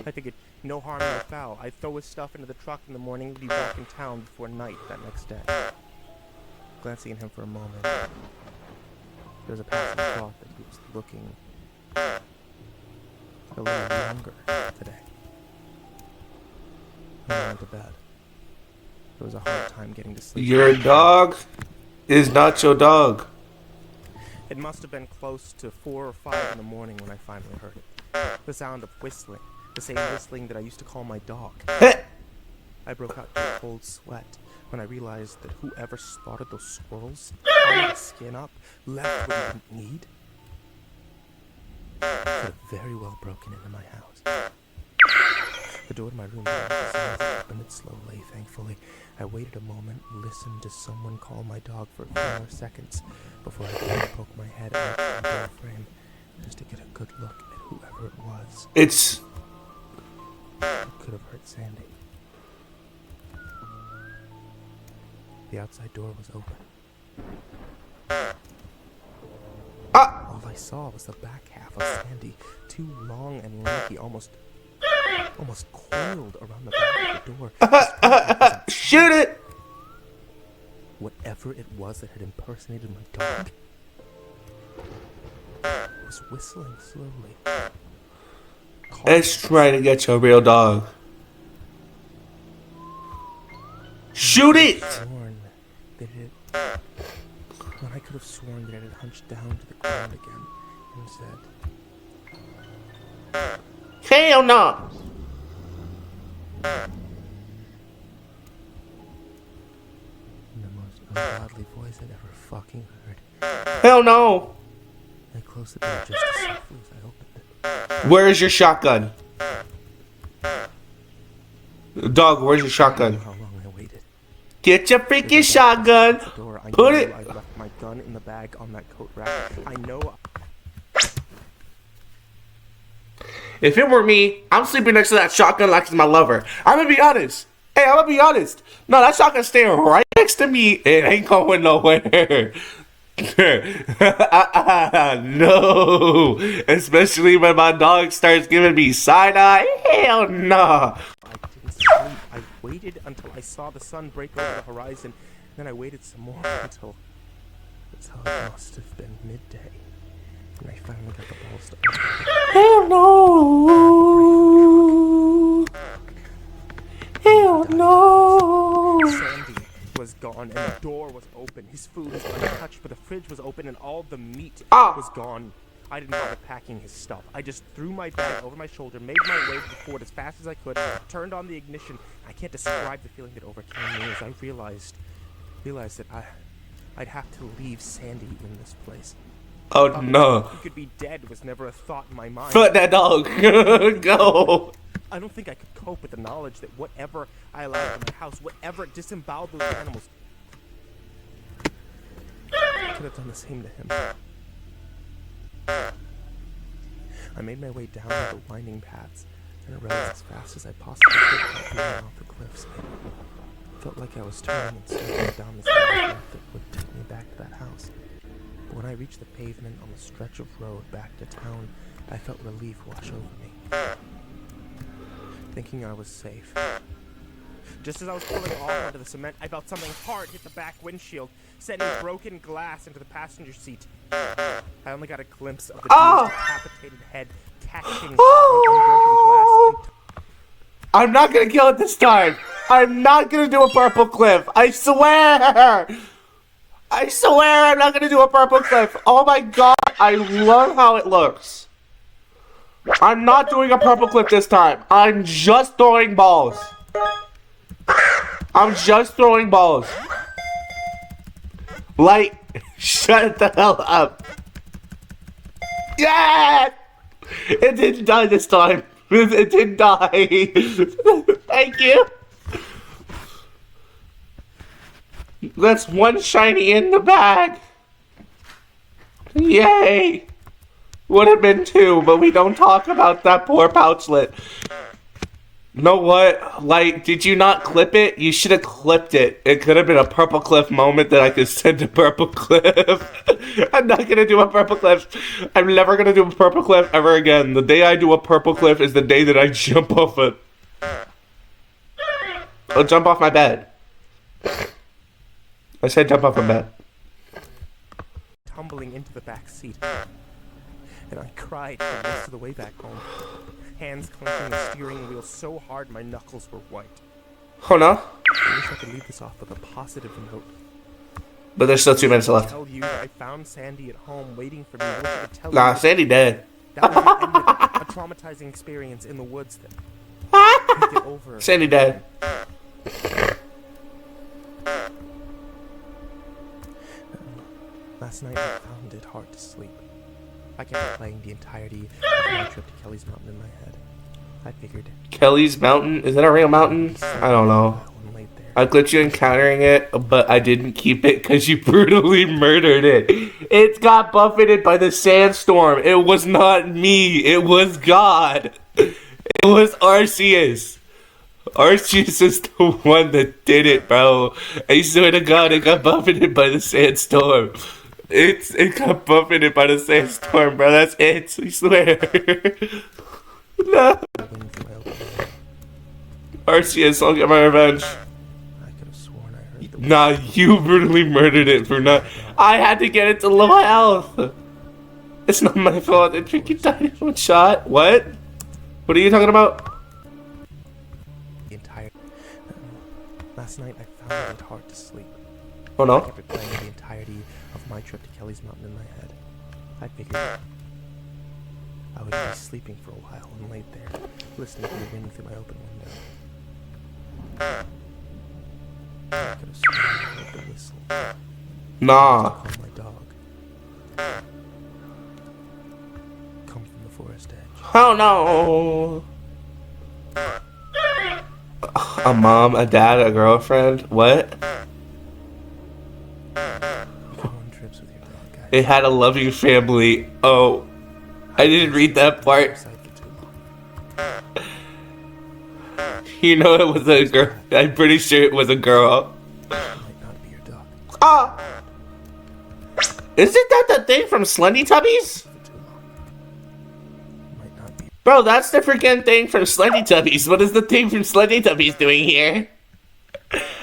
I figured, no harm, no foul. I'd throw his stuff into the truck in the morning and be back in town before night that next day. Glancing at him for a moment, there was a passing thought that he was looking a little younger today. I went to bed. It was a hard time getting to sleep. Your dog is not your dog. It must have been close to 4 or 5 in the morning when I finally heard it. The sound of whistling. The same whistling that I used to call my dog. I broke out into a cold sweat when I realized that whoever slaughtered those squirrels, hung the skin up, left what he didn't need, could have very well broken into my house. The door to my room opened it slowly, thankfully. I waited a moment, listened to someone call my dog for a few more seconds before I began to poke my head out of the door frame just to get a good look at whoever it was. It Could have hurt Sandy. The outside door was open. All I saw was the back half of Sandy, too long and lanky, almost coiled around the back of the door. Shoot it! Whatever it was that had impersonated my dog was whistling slowly. It's trying to get your real dog. Shoot it! Sworn that it, when I could have sworn that it had hunched down to the ground again and said, Hell no! in the most ungodly voice I'd ever fucking heard. Hell no! I closed the door just as softly as I opened it. Where is your shotgun? Dog, where's your I don't shotgun? know how long I waited. Get your As freaking I shotgun. backed to the door, I Put knew it. I left my gun in the bag on that coat rack. I know. If it were me, I'm sleeping next to that shotgun like it's my lover. I'm gonna be honest. Hey, I'm gonna be honest. No, that shotgun's staying right next to me. It ain't going nowhere. No. Especially when my dog starts giving me side eye. Hell no. I didn't sleep. I waited until I saw the sun break over the horizon. Then I waited some more until it must have been midday. And I finally got the balls to open it. Hell no. Hell no. Sandy was gone and the door was open. His food was untouched, but the fridge was open and all the meat was gone. I didn't bother packing his stuff. I just threw my bag over my shoulder, made my way to the fort as fast as I could, turned on the ignition. I can't describe the feeling that overcame me as I realized that I'd have to leave Sandy in this place. Oh no. He could be dead was never a thought in my mind. Foot that dog. Go. I don't think I could cope with the knowledge that whatever I allowed in my house, whatever disemboweled those animals, could have done the same to him. I made my way down the winding paths and arose as fast as I possibly could without being off the cliffs. It felt like I was turning and circling down this path that would take me back to that house. But when I reached the pavement on the stretch of road back to town, I felt relief wash over me. Thinking I was safe. Just as I was pulling off onto the cement, I felt something hard hit the back windshield, sending broken glass into the passenger seat. I only got a glimpse of the dude's decapitated head catching on unbroken glass. I'm not gonna kill it this time. I'm not gonna do a purple cliff. I swear. I swear I'm not gonna do a purple cliff. Oh my god, I love how it looks. I'm not doing a purple cliff this time. I'm just throwing balls. I'm just throwing balls. Light, shut the hell up. Yeah! It didn't die this time. It didn't die. Thank you. That's one shiny in the bag. Yay. Would have been two, but we don't talk about that poor pouchlet. Know what? Like, did you not clip it? You should have clipped it. It could have been a purple cliff moment that I could send to purple cliff. I'm not gonna do a purple cliff. I'm never gonna do a purple cliff ever again. The day I do a purple cliff is the day that I jump off it. I'll jump off my bed. I said jump off my bed. Tumbling into the back seat. And I cried for most of the way back home. Hands clenching the steering wheel so hard my knuckles were white. Oh no? I wish I could leave this off with a positive note. But there's still 2 minutes left. Tell you that I found Sandy at home waiting for me. I wish I could tell you Nah, that Sandy dead. that was the end of it. A traumatizing experience in the woods that I get over. Sandy dead. Last night I found it hard to sleep. I kept playing the entirety of my trip to Kelly's Mountain in my head. I figured Kelly's Mountain? Is that a real mountain? I don't know. when laid there. I glitched you encountering it, but I didn't keep it because you brutally murdered it. It got buffeted by the sandstorm. It was not me. It was God. It was Arceus. Arceus is the one that did it, bro. I swear to God, it got buffeted by the sandstorm. It got buffeted by the sandstorm, bro. That's it. I swear. No. Arceus, I'll get my revenge. I could have sworn I heard the Nah, you brutally murdered it for not. I had to get it to low health. It's not my fault. It freaking died in one shot. What? What are you talking about? entire. Last night I found it hard to sleep. Oh I no. kept replaying the entirety of my trip to Kelly's Mountain in my head. I figured I would be sleeping for a while and laid there, listening to the wind through my open window. I could have sworn I heard the whistle. Nah. Call my dog. Come from the forest edge. Oh no. A mom, a dad, a girlfriend. What? You go on trips with your dog, guys. It had a loving family. Oh, I didn't read that part. Side for too long. You know it was a girl. I'm pretty sure it was a girl. Might not be your dog Ah! Isn't that the thing from Slendy Tubbies? for too long. Might not be. Bro, that's the freaking thing from Slendy Tubbies. What is the thing from Slendy Tubbies doing here?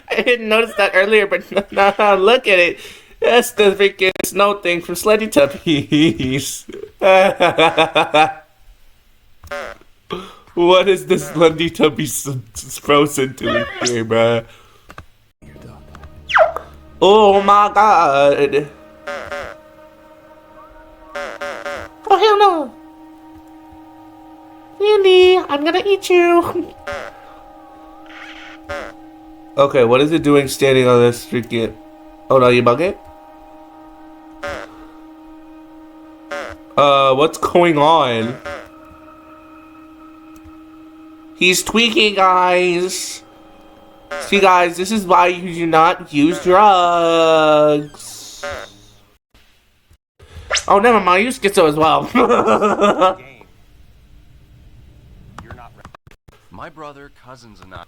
I didn't notice that earlier, but now look at it. That's the freaking snow thing from Slendy Tubbies. What is this Slendy Tubbies frozen doing here, bruh? Your dog. Oh my god. Oh hell no. Andy, I'm gonna eat you. Okay, what is it doing standing on this freaking... Oh no, you bug it? What's going on? He's tweaking, guys. See, guys, this is why you do not use drugs. Oh, never mind. I use schizo as well. Game. You're not ready. My brother, cousins, and I.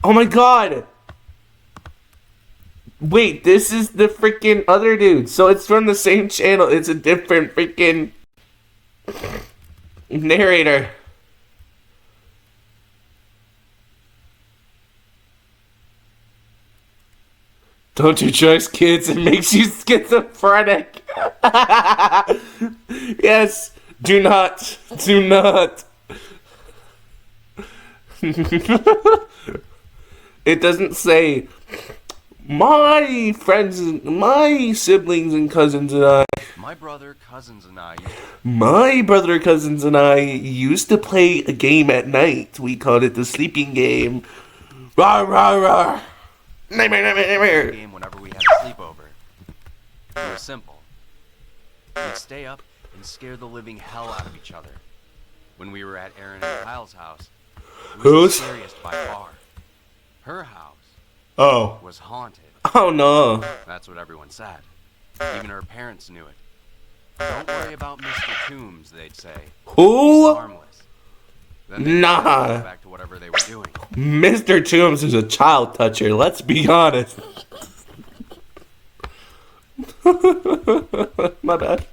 Oh my god. Wait, this is the freaking other dude. So it's from the same channel. It's a different freaking narrator. Don't you trust kids? It makes you schizophrenic. Yes. Do not. Do not. It doesn't say my friends, my siblings and cousins and I. My brother, cousins, and I. My brother, cousins, and I used to play a game at night. We called it the sleeping game. Rah, rah, rah. Nightmare, nightmare, nightmare. Game whenever we had a sleepover. It was simple. We'd stay up and scare the living hell out of each other. When we were at Aaron and Kyle's house, it was Whose? the scariest by far. Her house Oh. was haunted. Oh no. That's what everyone said. Even her parents knew it. Don't worry about Mr. Toombs, they'd say. He's Who? harmless. Then they'd Nah. go back to whatever they were doing. Mr. Toombs is a child toucher, let's be honest. My bad.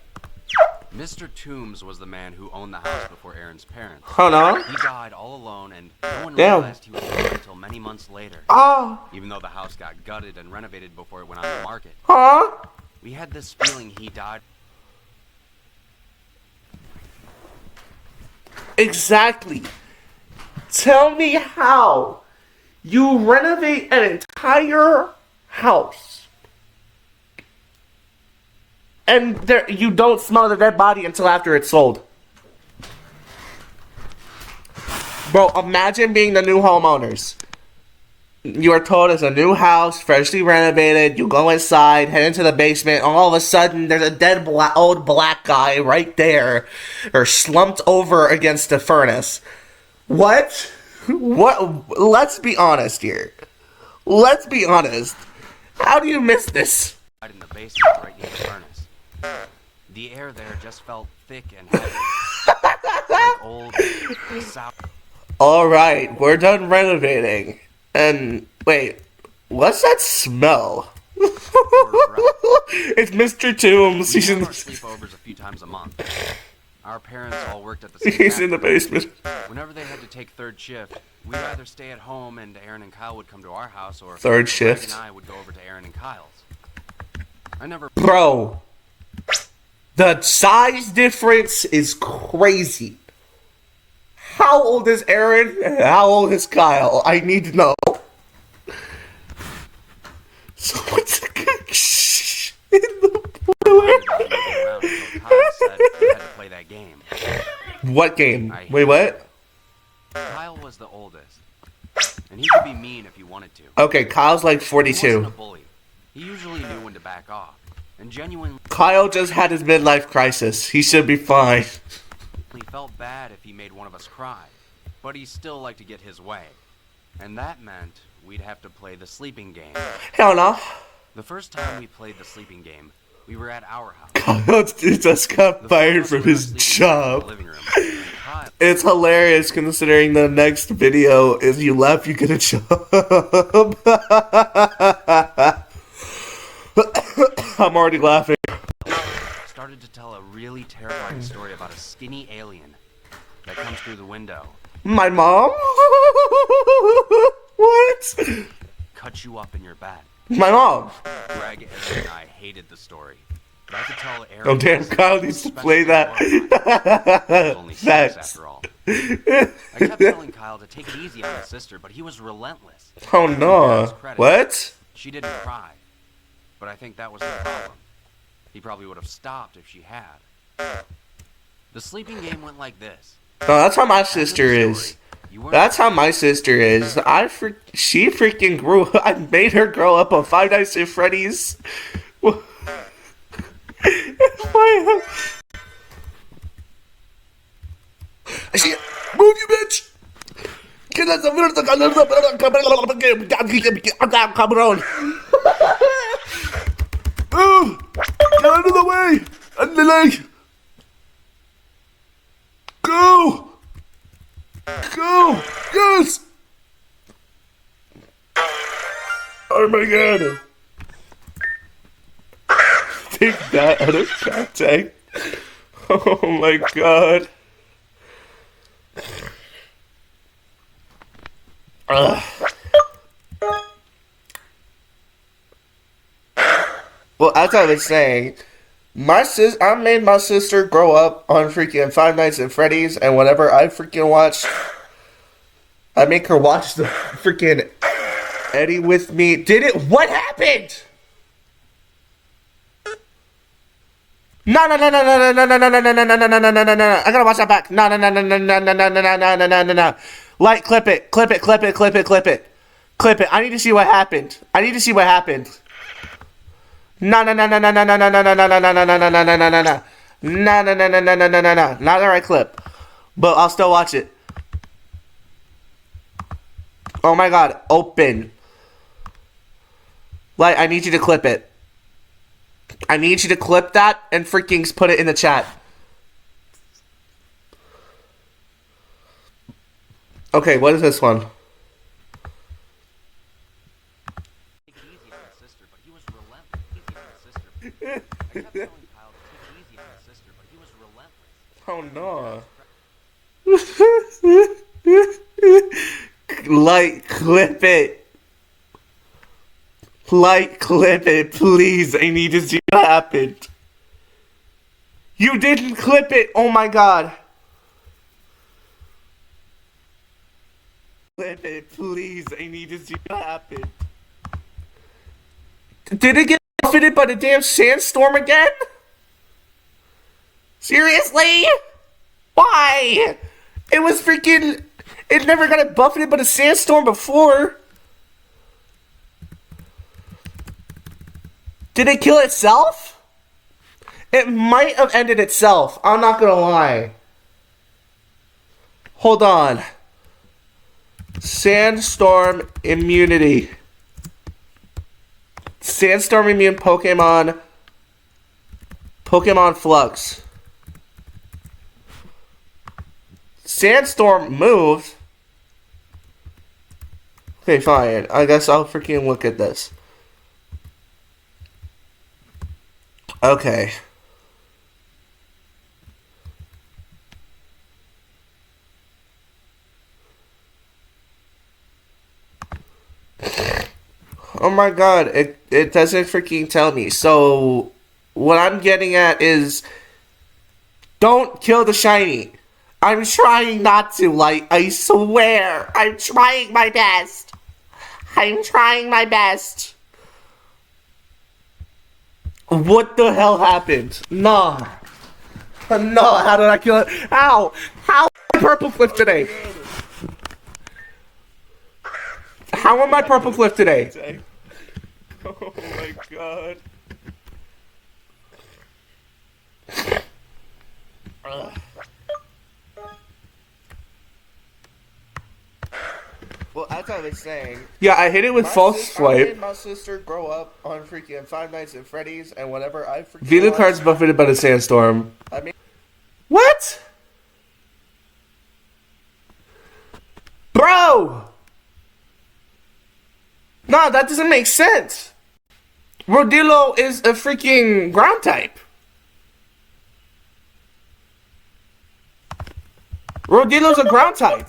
Mr. Toombs was the man who owned the house before Aaron's parents. Oh no. He died all alone, and no one Damn. realized he was dead until many months later. Ah. Even though the house got gutted and renovated before it went on the market. Huh? We had this feeling he died. Exactly. Tell me how you renovate an entire house and there you don't smell the dead body until after it's sold. Bro, imagine being the new homeowners. You are told it's a new house, freshly renovated. You go inside, head into the basement. All of a sudden, there's a dead old black guy right there, or slumped over against the furnace. What? What? Let's be honest here. Let's be honest. How do you miss this? In the basement right near the furnace. The air there just felt thick and heavy. Like old, sour. All right, we're done renovating. And wait, what's that smell? It's Mr. Toombs. We He's had in our sleepovers a few times a month. Our parents all worked at the same he's in the factory. basement. Whenever they had to take third shift, we'd either stay at home and Aaron and Kyle would come to our house, or Third Greg shift? and I would go over to Aaron and Kyle's. I never. Bro, the size difference is crazy. How old is Aaron? How old is Kyle? I need to know. So what's in the Around until Kyle said we had to play that game. What game? I Wait, what? Kyle was the oldest, and he could be mean if he wanted to. Okay, Kyle's like He wasn't a 42. bully. He usually knew when to back off, and genuinely Kyle just had his midlife crisis. He should be fine. felt bad if he made one of us cry, but he still liked to get his way. And that meant we'd have to play the sleeping game. Hell no. The first time we played the sleeping game, we were at our house. He just got The four of fired us from were in our his sleeping bags in the job. living room, and Kyle, It's hilarious considering the next video is you left, you get a job. I'm already laughing. started to tell a really terrifying story about a skinny alien that comes through the window, My mom? What? cuts you up in your bed. My mom. Greg, Aaron, and I hated the story. But I could tell Aaron. Oh damn, was Kyle needs to especially play that. horrified. He was only 6 That's... after all. I kept telling Kyle to take it easy on his sister, but he was relentless. Oh To no. Dad's credit, What? She didn't cry. But I think that was the problem. He probably would have stopped if she had. The sleeping game went like this. No, that's how my After the sister story, is. you weren't- That's how my sister is. She freaking grew. I made her grow up on Five Nights at Freddy's. She move, you bitch. Cabrón. Get out of the way. Andale. Go. Go! Yes! Oh my god! Take that out of contact. Oh my god. Ugh. Well, as I was saying, I made my sister grow up on freaking Five Nights at Freddy's, and whenever I freaking watch, I make her watch the freaking Eddie with me. What happened? No, no, no, no, no, no, no, no, no, no, no, no, no, no, no, no, no. I gotta watch that back. No, no, no, no, no, no, no, no, no, no, no, no, no, no. Like, clip it, clip it, clip it, clip it, clip it. Clip it. I need to see what happened. I need to see what happened. No, no, no, no, no, no, no, no, no, no, no, no, no, no, no, no, no, no, no, no. No, no, no, no, no, no, no, no, no. Not the right clip. But I'll still watch it. Oh my god. Open. Like, I need you to clip it. I need you to clip that and freaking put it in the chat. Okay, what is this one? Take it easy on his sister, but he was relentless. I kept telling Kyle to take it easy on his sister, but he was relentless. Oh no. Like, clip it. Like, clip it, please. I need to see what happened. You didn't clip it. Oh my god. Clip it, please. I need to see what happened. Did it get buffeted by the damn sandstorm again? Seriously? Why? It was freaking... It never got buffeted by the sandstorm before. Did it kill itself? It might have ended itself. I'm not gonna lie. Hold on. Sandstorm immunity. Sandstorm immune Pokemon. Pokemon Flux. Sandstorm moved. Okay, fine. I guess I'll freaking look at this. Okay. Oh my god, it doesn't freaking tell me. So, what I'm getting at is, don't kill the shiny. I'm trying not to, like, I swear. I'm trying my best. I'm trying my best. What the hell happened? No. No, how did I kill it? How? How am I purple cliff today? How am I purple cliff today? Oh my god. Well, as I was saying, Yeah, I hit it with false I swipe. made my sister grow up on freaking Five Nights at Freddy's, and whenever I freaking Vita watched, card's buffeted by the sandstorm. I mean, What? Bro! Nah, that doesn't make sense. Rodillo is a freaking ground type. Rodillo's a ground type.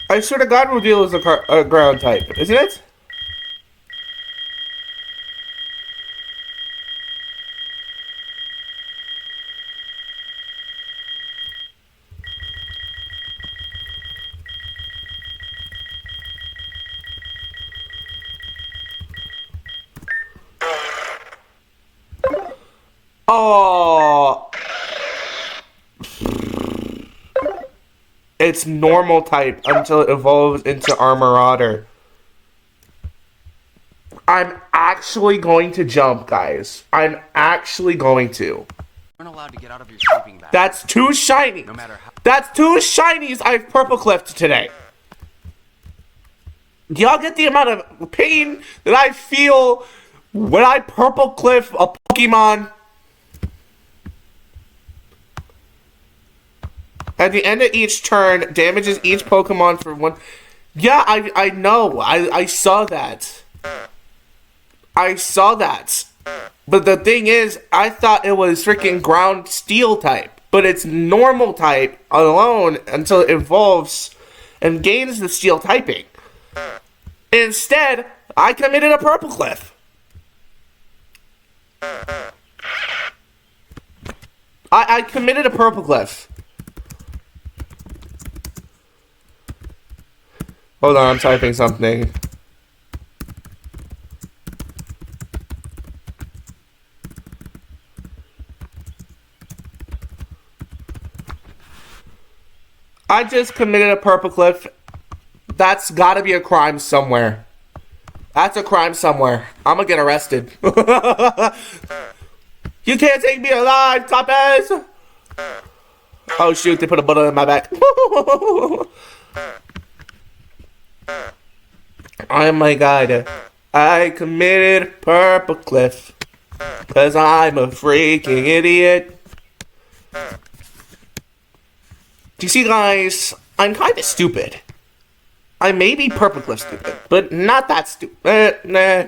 I swear to God, Rodillo's a ground type, isn't it? Oh, it's normal type until it evolves into Armorauder. I'm actually going to jump, guys. I'm actually going to. You aren't allowed to get out of your sleeping bag. That's two shinies. No matter how. That's two shinies I've purple cliffed today. Do y'all get the amount of pain that I feel when I purple cliff a Pokemon? At the end of each turn, damages each Pokemon for one. Yeah, I know. I saw that. I saw that. But the thing is, I thought it was freaking ground steel type. But it's normal type alone until it evolves and gains the steel typing. Instead, I committed a purple cliff. I committed a purple cliff. Hold on, I'm typing something. I just committed a purple cliff. That's gotta be a crime somewhere. That's a crime somewhere. I'm gonna get arrested. You can't take me alive, Tapez! Oh shoot, they put a bullet in my back. Oh my god. I committed purple cliff. 'Cause I'm a freaking idiot. Do you see, guys? I'm kind of stupid. I may be purple cliff stupid, but not that stupid. Nah.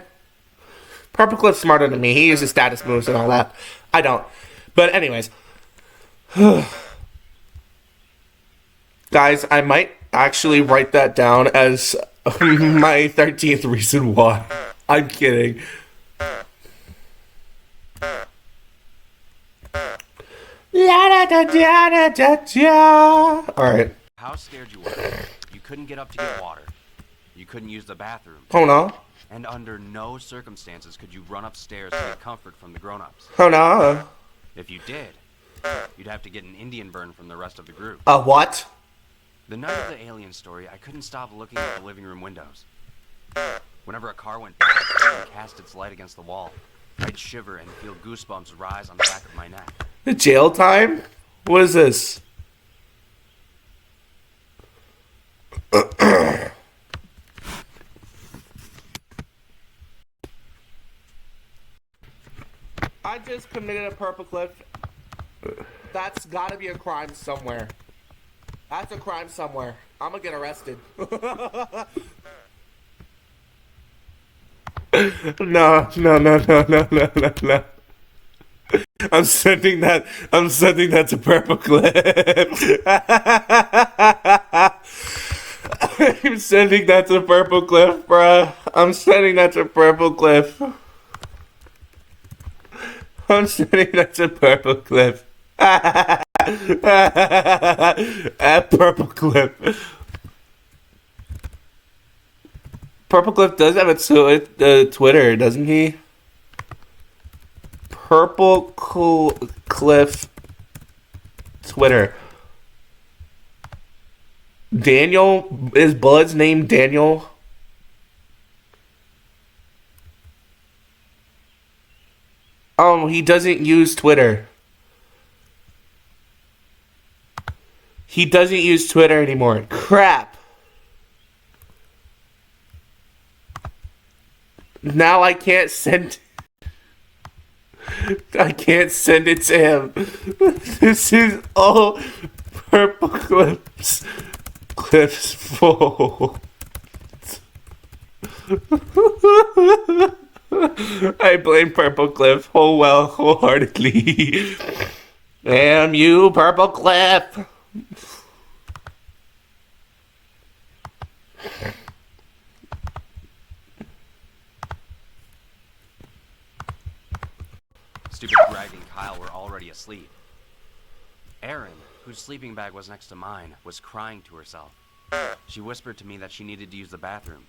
Purple Cliff's smarter than me. He uses status moves and all that. I don't. But anyways. Guys, I might actually write that down as my 13th reason why. I'm kidding. Alright. How scared you were. You couldn't get up to get water. You couldn't use the bathroom. Oh no. And under no circumstances could you run upstairs to get comfort from the grown-ups. Oh no. If you did, you'd have to get an Indian burn from the rest of the group. A what? The night of the alien story, I couldn't stop looking at the living room windows. Whenever a car went by and cast its light against the wall, I'd shiver and feel goosebumps rise on the back of my neck. The jail time? What is this? I just committed a purple cliff. That's gotta be a crime somewhere. That's a crime somewhere. I'm gonna get arrested. No. I'm sending that to Purple Cliff. I'm sending that to Purple Cliff, bruh. I'm sending that to Purple Cliff. I'm sending that to Purple Cliff. At Purple Cliff. Purple Cliff does have a Twitter, doesn't he? Purple Cliff Twitter. Daniel, is Bud's name Daniel? He doesn't use Twitter. He doesn't use Twitter anymore. Crap. Now I can't send it to him. This is all Purple Cliff's fault. I blame Purple Cliff wholeheartedly. Damn you, Purple Cliff. Stupid Greg and Kyle were already asleep. Erin, whose sleeping bag was next to mine, was crying to herself. She whispered to me that she needed to use the bathroom,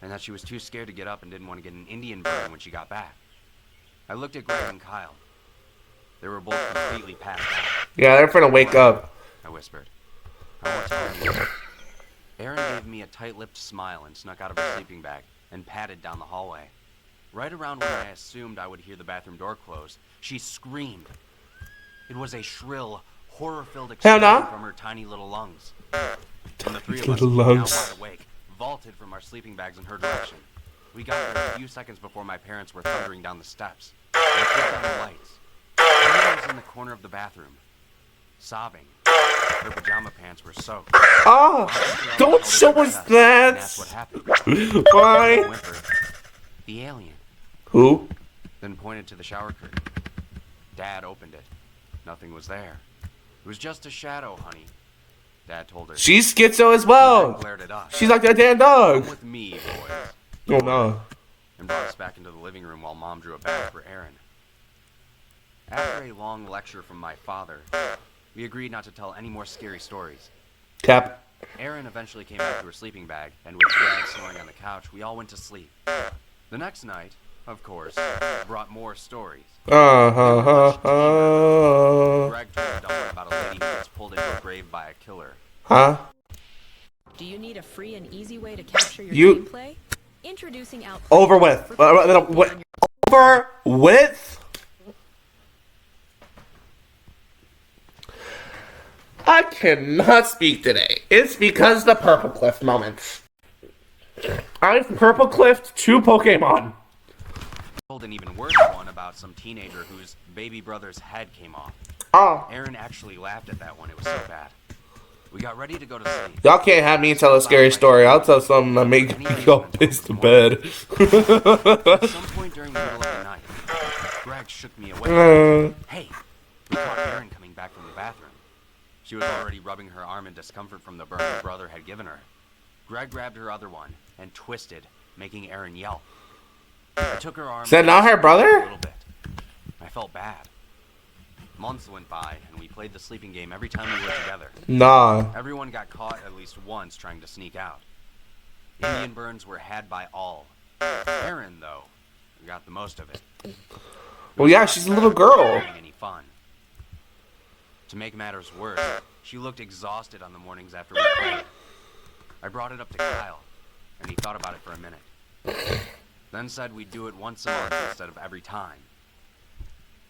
and that she was too scared to get up and didn't want to get an Indian burn when she got back. I looked at Greg and Kyle. They were both completely passed out. Yeah, they're gonna wake up. I whispered. I won't tell anyone. Erin gave me a tight-lipped smile and snuck out of her sleeping bag and padded down the hallway. Right around when I assumed I would hear the bathroom door close, she screamed. It was a shrill, horror-filled explosion from her tiny little lungs. And the three of us, now wide awake, vaulted from our sleeping bags in her direction. We got there a few seconds before my parents were thundering down the steps. We flipped on the lights. Erin was in the corner of the bathroom, sobbing. Her pajama pants were soaked. Don't show us that. That's what happened. Why? Whimpered, the alien. Who? Then pointed to the shower curtain. Dad opened it. Nothing was there. It was just a shadow, honey. Dad told her. She's schizo as He well. then glared at us. She's like that damn dog. Come with me, boys. Oh no. And brought us back into the living room while Mom drew a bath for Erin. After a long lecture from my father, we agreed not to tell any more scary stories. Cap. Erin eventually came back to her sleeping bag, and with Dad snoring on the couch, we all went to sleep. The next night, of course, brought more stories. Greg told a dumb one about a lady who gets pulled into a grave by a killer. Huh? Do you need a free and easy way to capture your gameplay? Introducing out Over with. Over with. I cannot speak today. It's because the Purple Cliff moments. I've Purple Cliffed 2 Pokemon. Told an even worse one about some teenager whose baby brother's head came off. Erin actually laughed at that one. It was so bad. We got ready to go to sleep. Y'all can't have me tell a scary story. I'll tell something that make me go piss to bed. At some point during the middle of the night, Greg shook me awake. Hey, we caught Erin coming back from the bathroom. She was already rubbing her arm in discomfort from the burn her brother had given her. Greg grabbed her other one and twisted, making Erin yelp. I took her arm. Is that not her brother? A little bit. I felt bad. Months went by, and we played the sleeping game every time we were together. Nah. Everyone got caught at least once trying to sneak out. Indian burns were had by all. Erin, though, got the most of it. Well, yeah, she's a little girl. Any fun. To make matters worse, she looked exhausted on the mornings after we played. I brought it up to Kyle, and he thought about it for a minute. Then said we'd do it once a month instead of every time.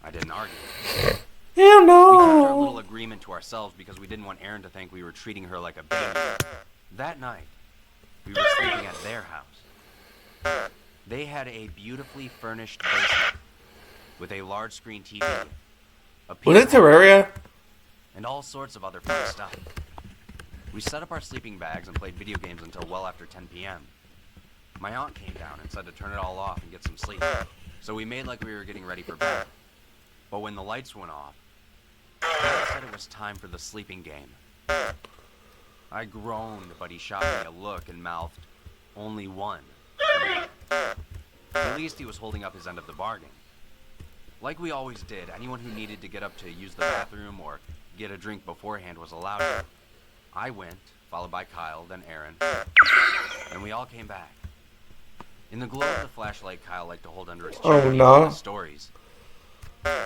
I didn't argue. Hell We kept our no. little agreement to ourselves because we didn't want Erin to think we were treating her like a baby. That night, we were sleeping at their house. They had a beautifully furnished basement with a large screen TV, a Was it Terraria? and all sorts of other fun stuff. We set up our sleeping bags and played video games until well after 10 p.m. My aunt came down and said to turn it all off and get some sleep, so we made like we were getting ready for bed. But when the lights went off, Dad said it was time for the sleeping game. I groaned, but he shot me a look and mouthed, "Only one." At least he was holding up his end of the bargain. Like we always did, anyone who needed to get up to use the bathroom or get a drink beforehand was allowed to. I went, followed by Kyle, then Erin, and we all came back. In the glow of the flashlight Kyle liked to hold under his chin Oh, when he no. told his stories,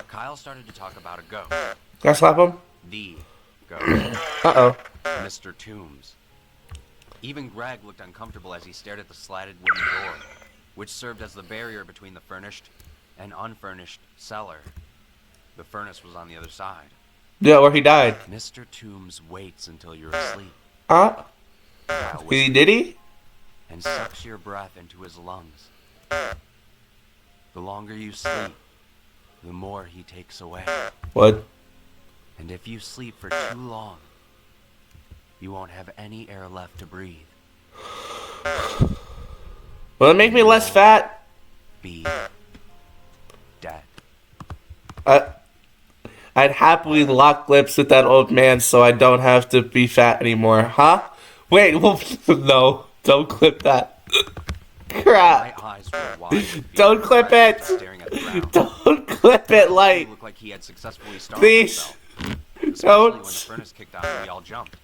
Kyle started to talk about a ghost. Can I slap him? The ghost. Uh-oh. Mr. Toombs. Even Greg looked uncomfortable as he stared at the slatted wooden door, which served as the barrier between the furnished an unfurnished cellar. The furnace was on the other side. Yeah, where he died. Mr. Toombs waits until you're asleep. Huh? Kyle He whispered, did he? and sucks your breath into his lungs. The longer you sleep, the more he takes away. What? And if you sleep for too long, you won't have any air left to breathe. Will it make me less fat? Be dead. I'd happily lock lips with that old man so I don't have to be fat anymore. Huh? Wait, well, no. Don't clip that. My Crap. eyes were wide with fear, Don't clip it. staring at the ground. Don't clip it, He Light. looked like he had successfully starved Please. himself. Especially when the Don't. furnace kicked on and we all jumped.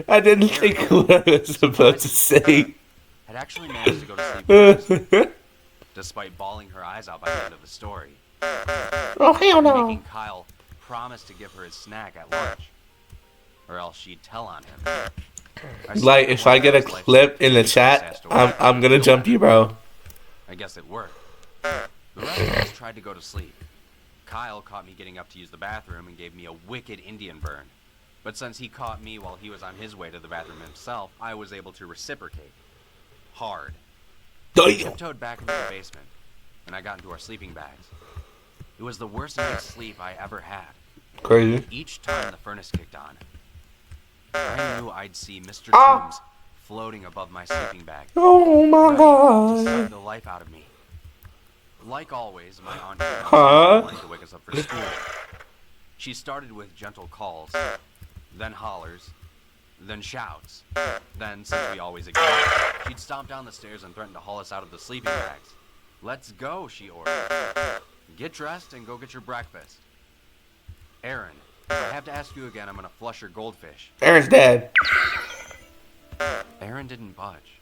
I didn't think what I was supposed to say. Had actually managed to go to sleep first, despite bawling her eyes out by the end of the story. Oh, hell no. Making Kyle promise to give her his snack at lunch, or else she'd tell on him. Like, if I get a clip in the chat, I'm gonna jump you, bro. I guess it worked. The rest of us tried to go to sleep. Kyle caught me getting up to use the bathroom and gave me a wicked Indian burn. But since he caught me while he was on his way to the bathroom himself, I was able to reciprocate. Hard. I Damn. tiptoed back into the basement, and I got into our sleeping bags. It was the worst night's sleep I ever had. Crazy. Each time the furnace kicked on, I knew I'd see Mr. Ah. Toombs floating above my sleeping bag, Oh my ready to god. suck the life out of me. Like always, my aunt Huh? wanted to wake us up for school. She started with gentle calls, then hollers, then shouts. Then, since we always ignored her, she'd stomp down the stairs and threaten to haul us out of the sleeping bags. Let's go, she ordered. Get dressed and go get your breakfast. Aaron, if I have to ask you again, I'm gonna flush your goldfish. Aaron's dead. Aaron didn't budge.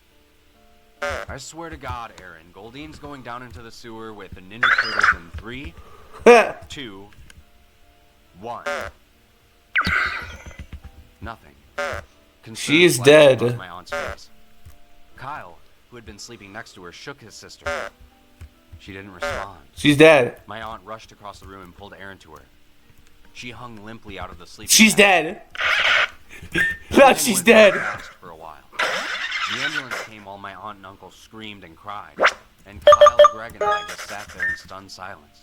I swear to God, Aaron, Goldine's going down into the sewer with the Ninja Turtles in 3, 2, 1. Nothing. Concern She's flashed dead. across my aunt's face. Kyle, who had been sleeping next to her, shook his sister. She didn't respond. She's dead. My aunt rushed across the room and pulled Aaron to her. She hung limply out of the sleeping She's bag. dead. No, she's Went dead. fast for a while. The ambulance came while my aunt and uncle screamed and cried, and Kyle, Greg, and I just sat there in stunned silence.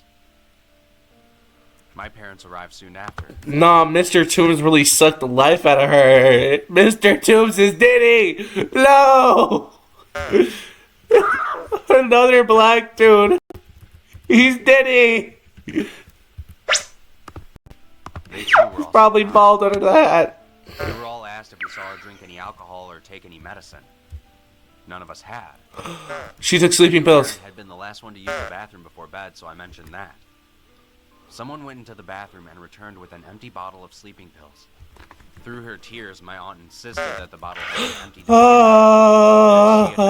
My parents arrived soon after. Nah, Mr. Toombs really sucked the life out of her. Mr. Toombs is Diddy. No. Another black dude. He's Diddy. They too were all Probably surprised. bald under that. We were all asked if we saw her drink any alcohol or take any medicine. None of us had. She took sleeping pills. Aaron had been the last one to use the bathroom before bed, so I mentioned that. Someone went into the bathroom and returned with an empty bottle of sleeping pills. Through her tears, my aunt insisted that the bottle had been emptied. That she had been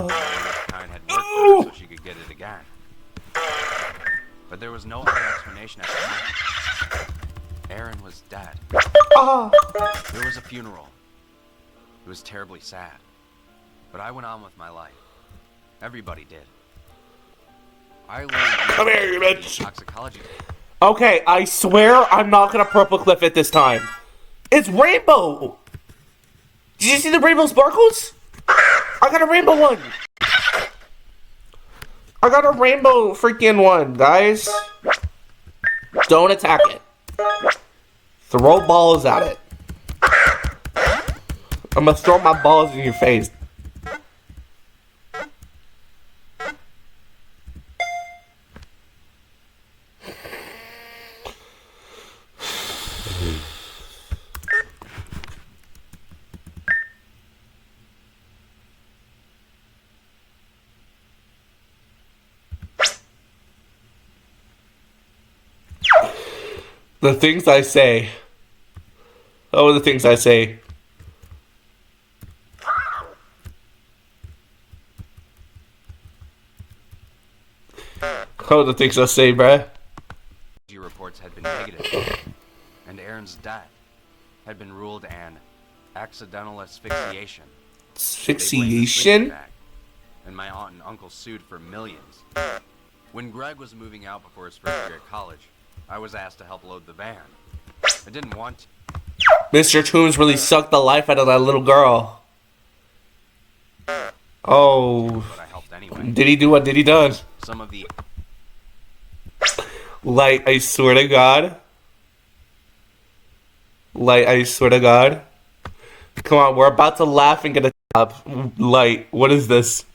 saving it so she could know which kind had worked for her so she could get it again. But there was no other explanation at the time. Aaron was dead. There was a funeral. It was terribly sad. But I went on with my life. Everybody did. I learned Come here, you bitch. toxicology. Okay, I swear I'm not gonna purple cliff it this time. It's rainbow. Did you see the rainbow sparkles? I got a rainbow one. I got a rainbow freaking one, guys. Don't attack it. Throw balls at it. I'm gonna throw my balls in your face. The things I say. Oh, the things I say. Oh, the things I say, bruh. Reports had been negative, and Aaron's death had been ruled an accidental asphyxiation. They blamed the sleeping Asphyxiation? bag, and my aunt and uncle sued for millions. When Greg was moving out before his first year at college, I was asked to help load the van. I didn't want to. Mr. Toombs really sucked the life out of that little girl. Oh. But I helped anyway. Did he do what did he done? Some of the Light, I swear to God. Light, I swear to God. Come on, we're about to laugh and get a top. Light, what is this?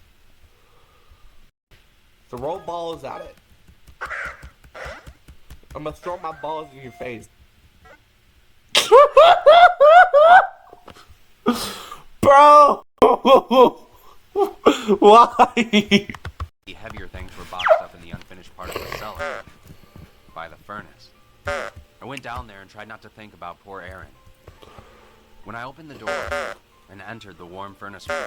Throw balls at it. I'm gonna throw my balls in your face. Bro! Why? heavier things were boxed up in the unfinished part of the cellar by the furnace. I went down there and tried not to think about poor Aaron. When I opened the door and entered the warm furnace room,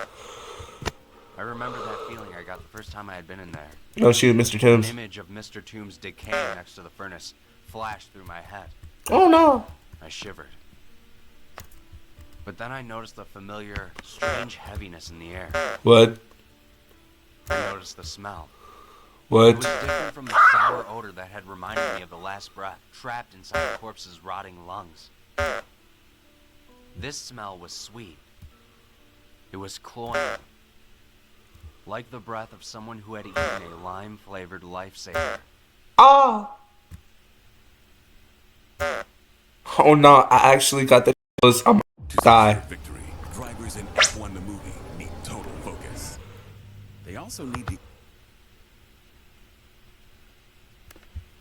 I remember that feeling I got the first time I had been in there. Oh shoot, Mr. An Toombs. image of Mr. Toombs decaying next to the furnace flashed through my head. Oh no. I shivered. But then I noticed the familiar, strange heaviness in the air. What? I noticed the smell. It What? was different from the sour odor that had reminded me of the last breath, trapped inside the corpse's rotting lungs. This smell was sweet. It was cloying. Like the breath of someone who had eaten a lime-flavored lifesaver. Ah! Oh no, I actually got the chills. I'm gonna die. Victory. Drivers in F1 the movie need total focus. They also need the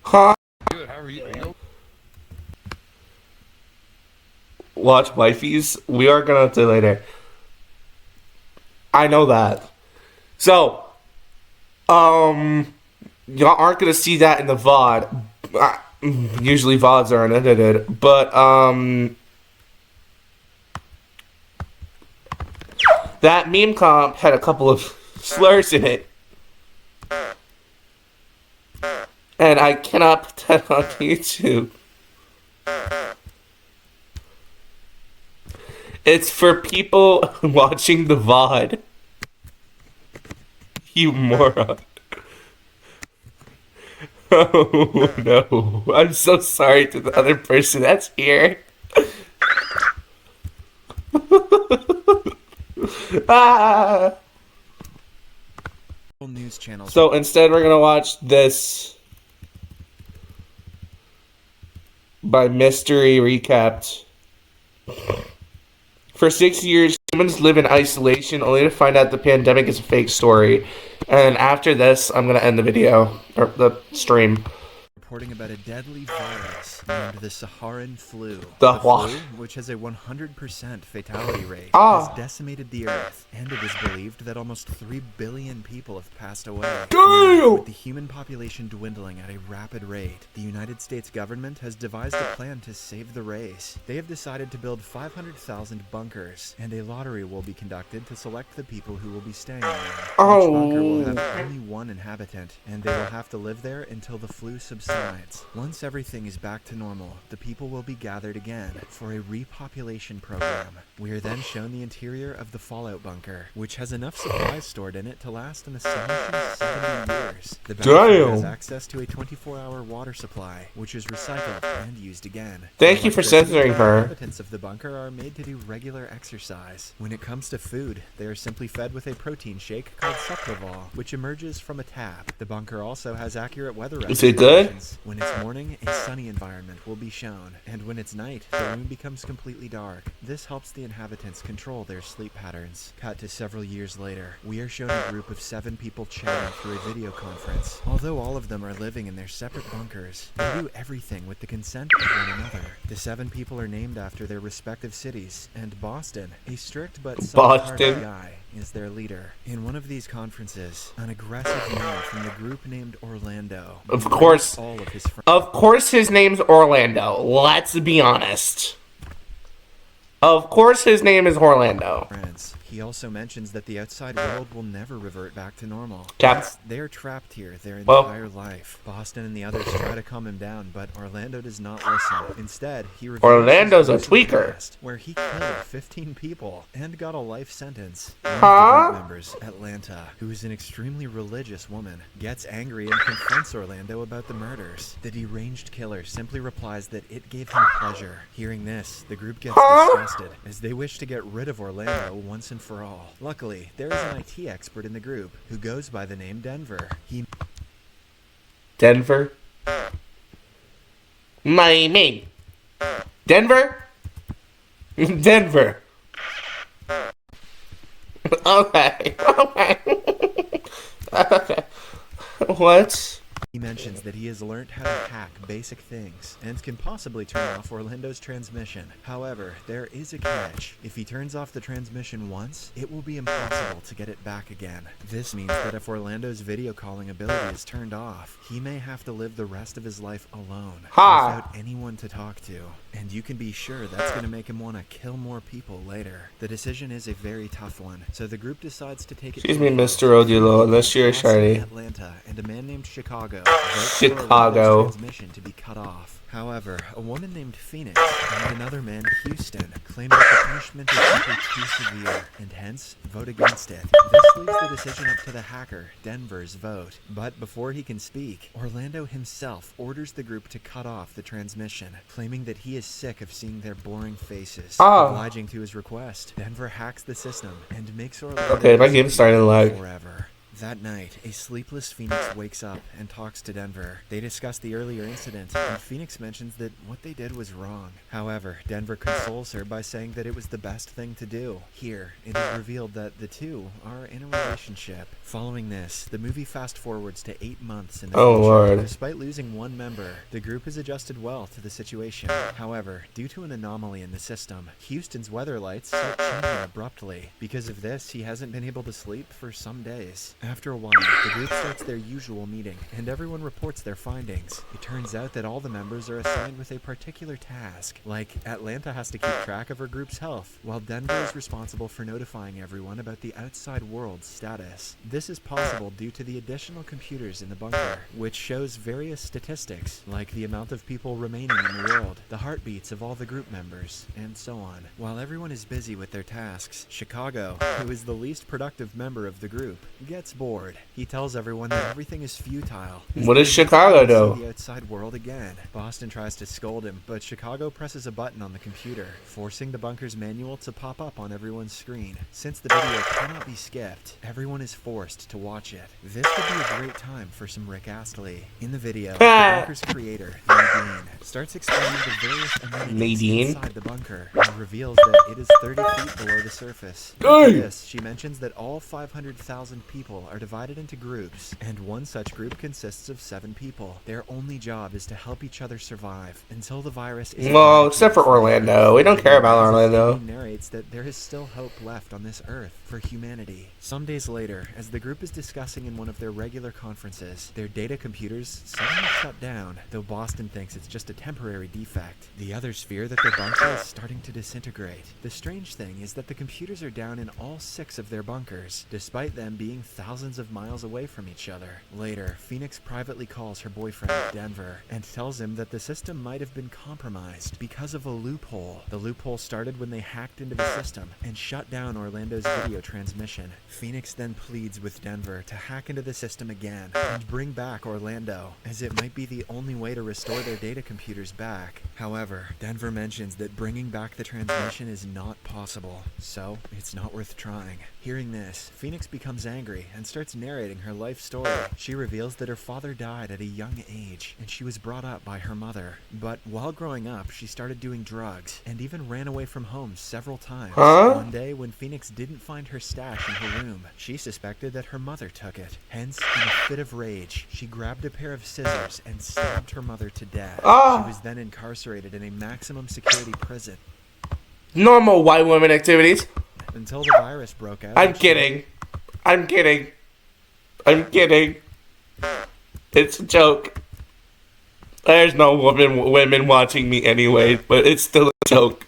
Huh? Good, how are you? Watch wifeys. We are gonna do later. I know that. So, y'all aren't gonna see that in the VOD. Usually VODs are unedited, but that meme comp had a couple of slurs in it. And I cannot put that on YouTube. It's for people watching the VOD. You moron. Oh no. I'm so sorry to the other person that's here. Ah. News channels. So instead we're gonna watch this by Mystery Recapped. For 6 years, humans live in isolation only to find out the pandemic is a fake story. And after this, I'm gonna end the video, or the stream. Reporting about a deadly virus named the Saharan flu. The flu, what? which has a 100% fatality rate, Ah. has decimated the Earth, and it is believed that almost 3 billion people have passed away. Damn! With the human population dwindling at a rapid rate, the United States government has devised a plan to save the race. They have decided to build 500,000 bunkers, and a lottery will be conducted to select the people who will be staying there. Each bunker will have only one inhabitant, and they will have to live there until the flu subsides. Once everything is back to normal, the people will be gathered again for a repopulation program. We are then shown the interior of the Fallout bunker, which has enough supplies stored in it to last an astonishing 70 years. The bunker has access to a 24-hour water supply, which is recycled and used again. Thank you for censoring The her. inhabitants of the bunker are made to do regular exercise. When it comes to food, they are simply fed with a protein shake called Suppleval, which emerges from a tap. The bunker also has accurate weather Is it good? recommendations. When it's morning, a sunny environment will be shown, and when it's night, the room becomes completely dark. This helps the inhabitants control their sleep patterns. Cut to several years later, we are shown a group of 7 people chatting through a video conference. Although all of them are living in their separate bunkers, they do everything with the consent of one another. The 7 people are named after their respective cities, and Boston, a strict but soft-hearted guy, is their leader. In one of these conferences, an aggressive man from the group named Orlando, Of course. all of his friends. Of course his name's Orlando. Let's be honest. Of course his name is Orlando. He also mentions that the outside world will never revert back to normal. Cap. They're trapped here their Well- entire life. Boston and the others try to calm him down, but Orlando does not listen. Instead, he reveals Orlando's his a gruesome tweaker. past, where he killed 15 people and got a life sentence. One of Huh? the group members, Atlanta, who is an extremely religious woman, gets angry and confronts Orlando about the murders. The deranged killer simply replies that it gave him pleasure. Hearing this, the group gets disgusted, as they wish to get rid of Orlando once and for all. Luckily, there is an IT expert in the group who goes by the name Denver. He Denver? Miami. Denver? Denver. Okay. Okay. Okay. What? He mentions that he has learned how to hack basic things and can possibly turn off Orlando's transmission. However, there is a catch. If he turns off the transmission once, it will be impossible to get it back again. This means that if Orlando's video calling ability is turned off, he may have to live the rest of his life alone, Ha! without anyone to talk to. And you can be sure that's going to make him want to kill more people later. The decision is a very tough one, so the group decides to take it. Excuse me, Mr. Odilo, unless you're Boston, shiny. Atlanta, and a man named Chicago. vote for Chicago. Orlando's transmission to be cut off. However, a woman named Phoenix and another man, Houston, claim that the punishment is simply too severe, and hence vote against it. This leaves the decision up to the hacker, Denver's vote. But before he can speak, Orlando himself orders the group to cut off the transmission, claiming that he is sick of seeing their boring faces. Obliging to his request, Denver hacks the system and makes Orlando Okay, my game's starting to lag. forever. That night, a sleepless Phoenix wakes up and talks to Denver. They discuss the earlier incident, and Phoenix mentions that what they did was wrong. However, Denver consoles her by saying that it was the best thing to do. Here, it is revealed that the two are in a relationship. Following this, the movie fast-forwards to 8 months in the Oh, future. Lord. Despite losing one member, the group has adjusted well to the situation. However, due to an anomaly in the system, Houston's weather lights start changing abruptly. Because of this, he hasn't been able to sleep for some days. After a while, the group starts their usual meeting, and everyone reports their findings. It turns out that all the members are assigned with a particular task. Like, Atlanta has to keep track of her group's health, while Denver is responsible for notifying everyone about the outside world's status. This is possible due to the additional computers in the bunker, which shows various statistics, like the amount of people remaining in the world, the heartbeats of all the group members, and so on. While everyone is busy with their tasks, Chicago, who is the least productive member of the group, gets bored. He tells everyone that everything is futile. What does Chicago See do? the outside world again. Boston tries to scold him, but Chicago presses a button on the computer, forcing the bunker's manual to pop up on everyone's screen. Since the video cannot be skipped, everyone is forced to watch it. This would be a great time for some Rick Astley. In the video, the bunker's creator, Nadine, starts explaining the various amenities Nadine? inside the bunker and reveals that it is 30 feet below the surface. Hey! After this, she mentions that all 500,000 people are divided into groups, and one such group consists of 7 people. Their only job is to help each other survive until the virus is Well, except for Orlando. We don't care about Orlando. He narrates that there is still hope left on this earth for humanity. Some days later, as the group is discussing in one of their regular conferences, their data computers suddenly shut down, though Boston thinks it's just a temporary defect. The others fear that their bunker is starting to disintegrate. The strange thing is that the computers are down in all 6 of their bunkers, despite them being thousands of miles away from each other. Later, Phoenix privately calls her boyfriend, Denver, and tells him that the system might have been compromised because of a loophole. The loophole started when they hacked into the system and shut down Orlando's video transmission. Phoenix then pleads with Denver to hack into the system again and bring back Orlando, as it might be the only way to restore their data computers back. However, Denver mentions that bringing back the transmission is not possible, so it's not worth trying. Hearing this, Phoenix becomes angry and starts narrating her life story. She reveals that her father died at a young age, and she was brought up by her mother. But while growing up, she started doing drugs, and even ran away from home several times. Huh? One day, when Phoenix didn't find her stash in her room, she suspected that her mother took it. Hence, in a fit of rage, she grabbed a pair of scissors and stabbed her mother to death. Ah! She was then incarcerated in a maximum security prison Normal white women activities. until the virus broke out. I'm and she- kidding. I'm kidding. I'm kidding. It's a joke. There's no women watching me anyway, but it's still a joke.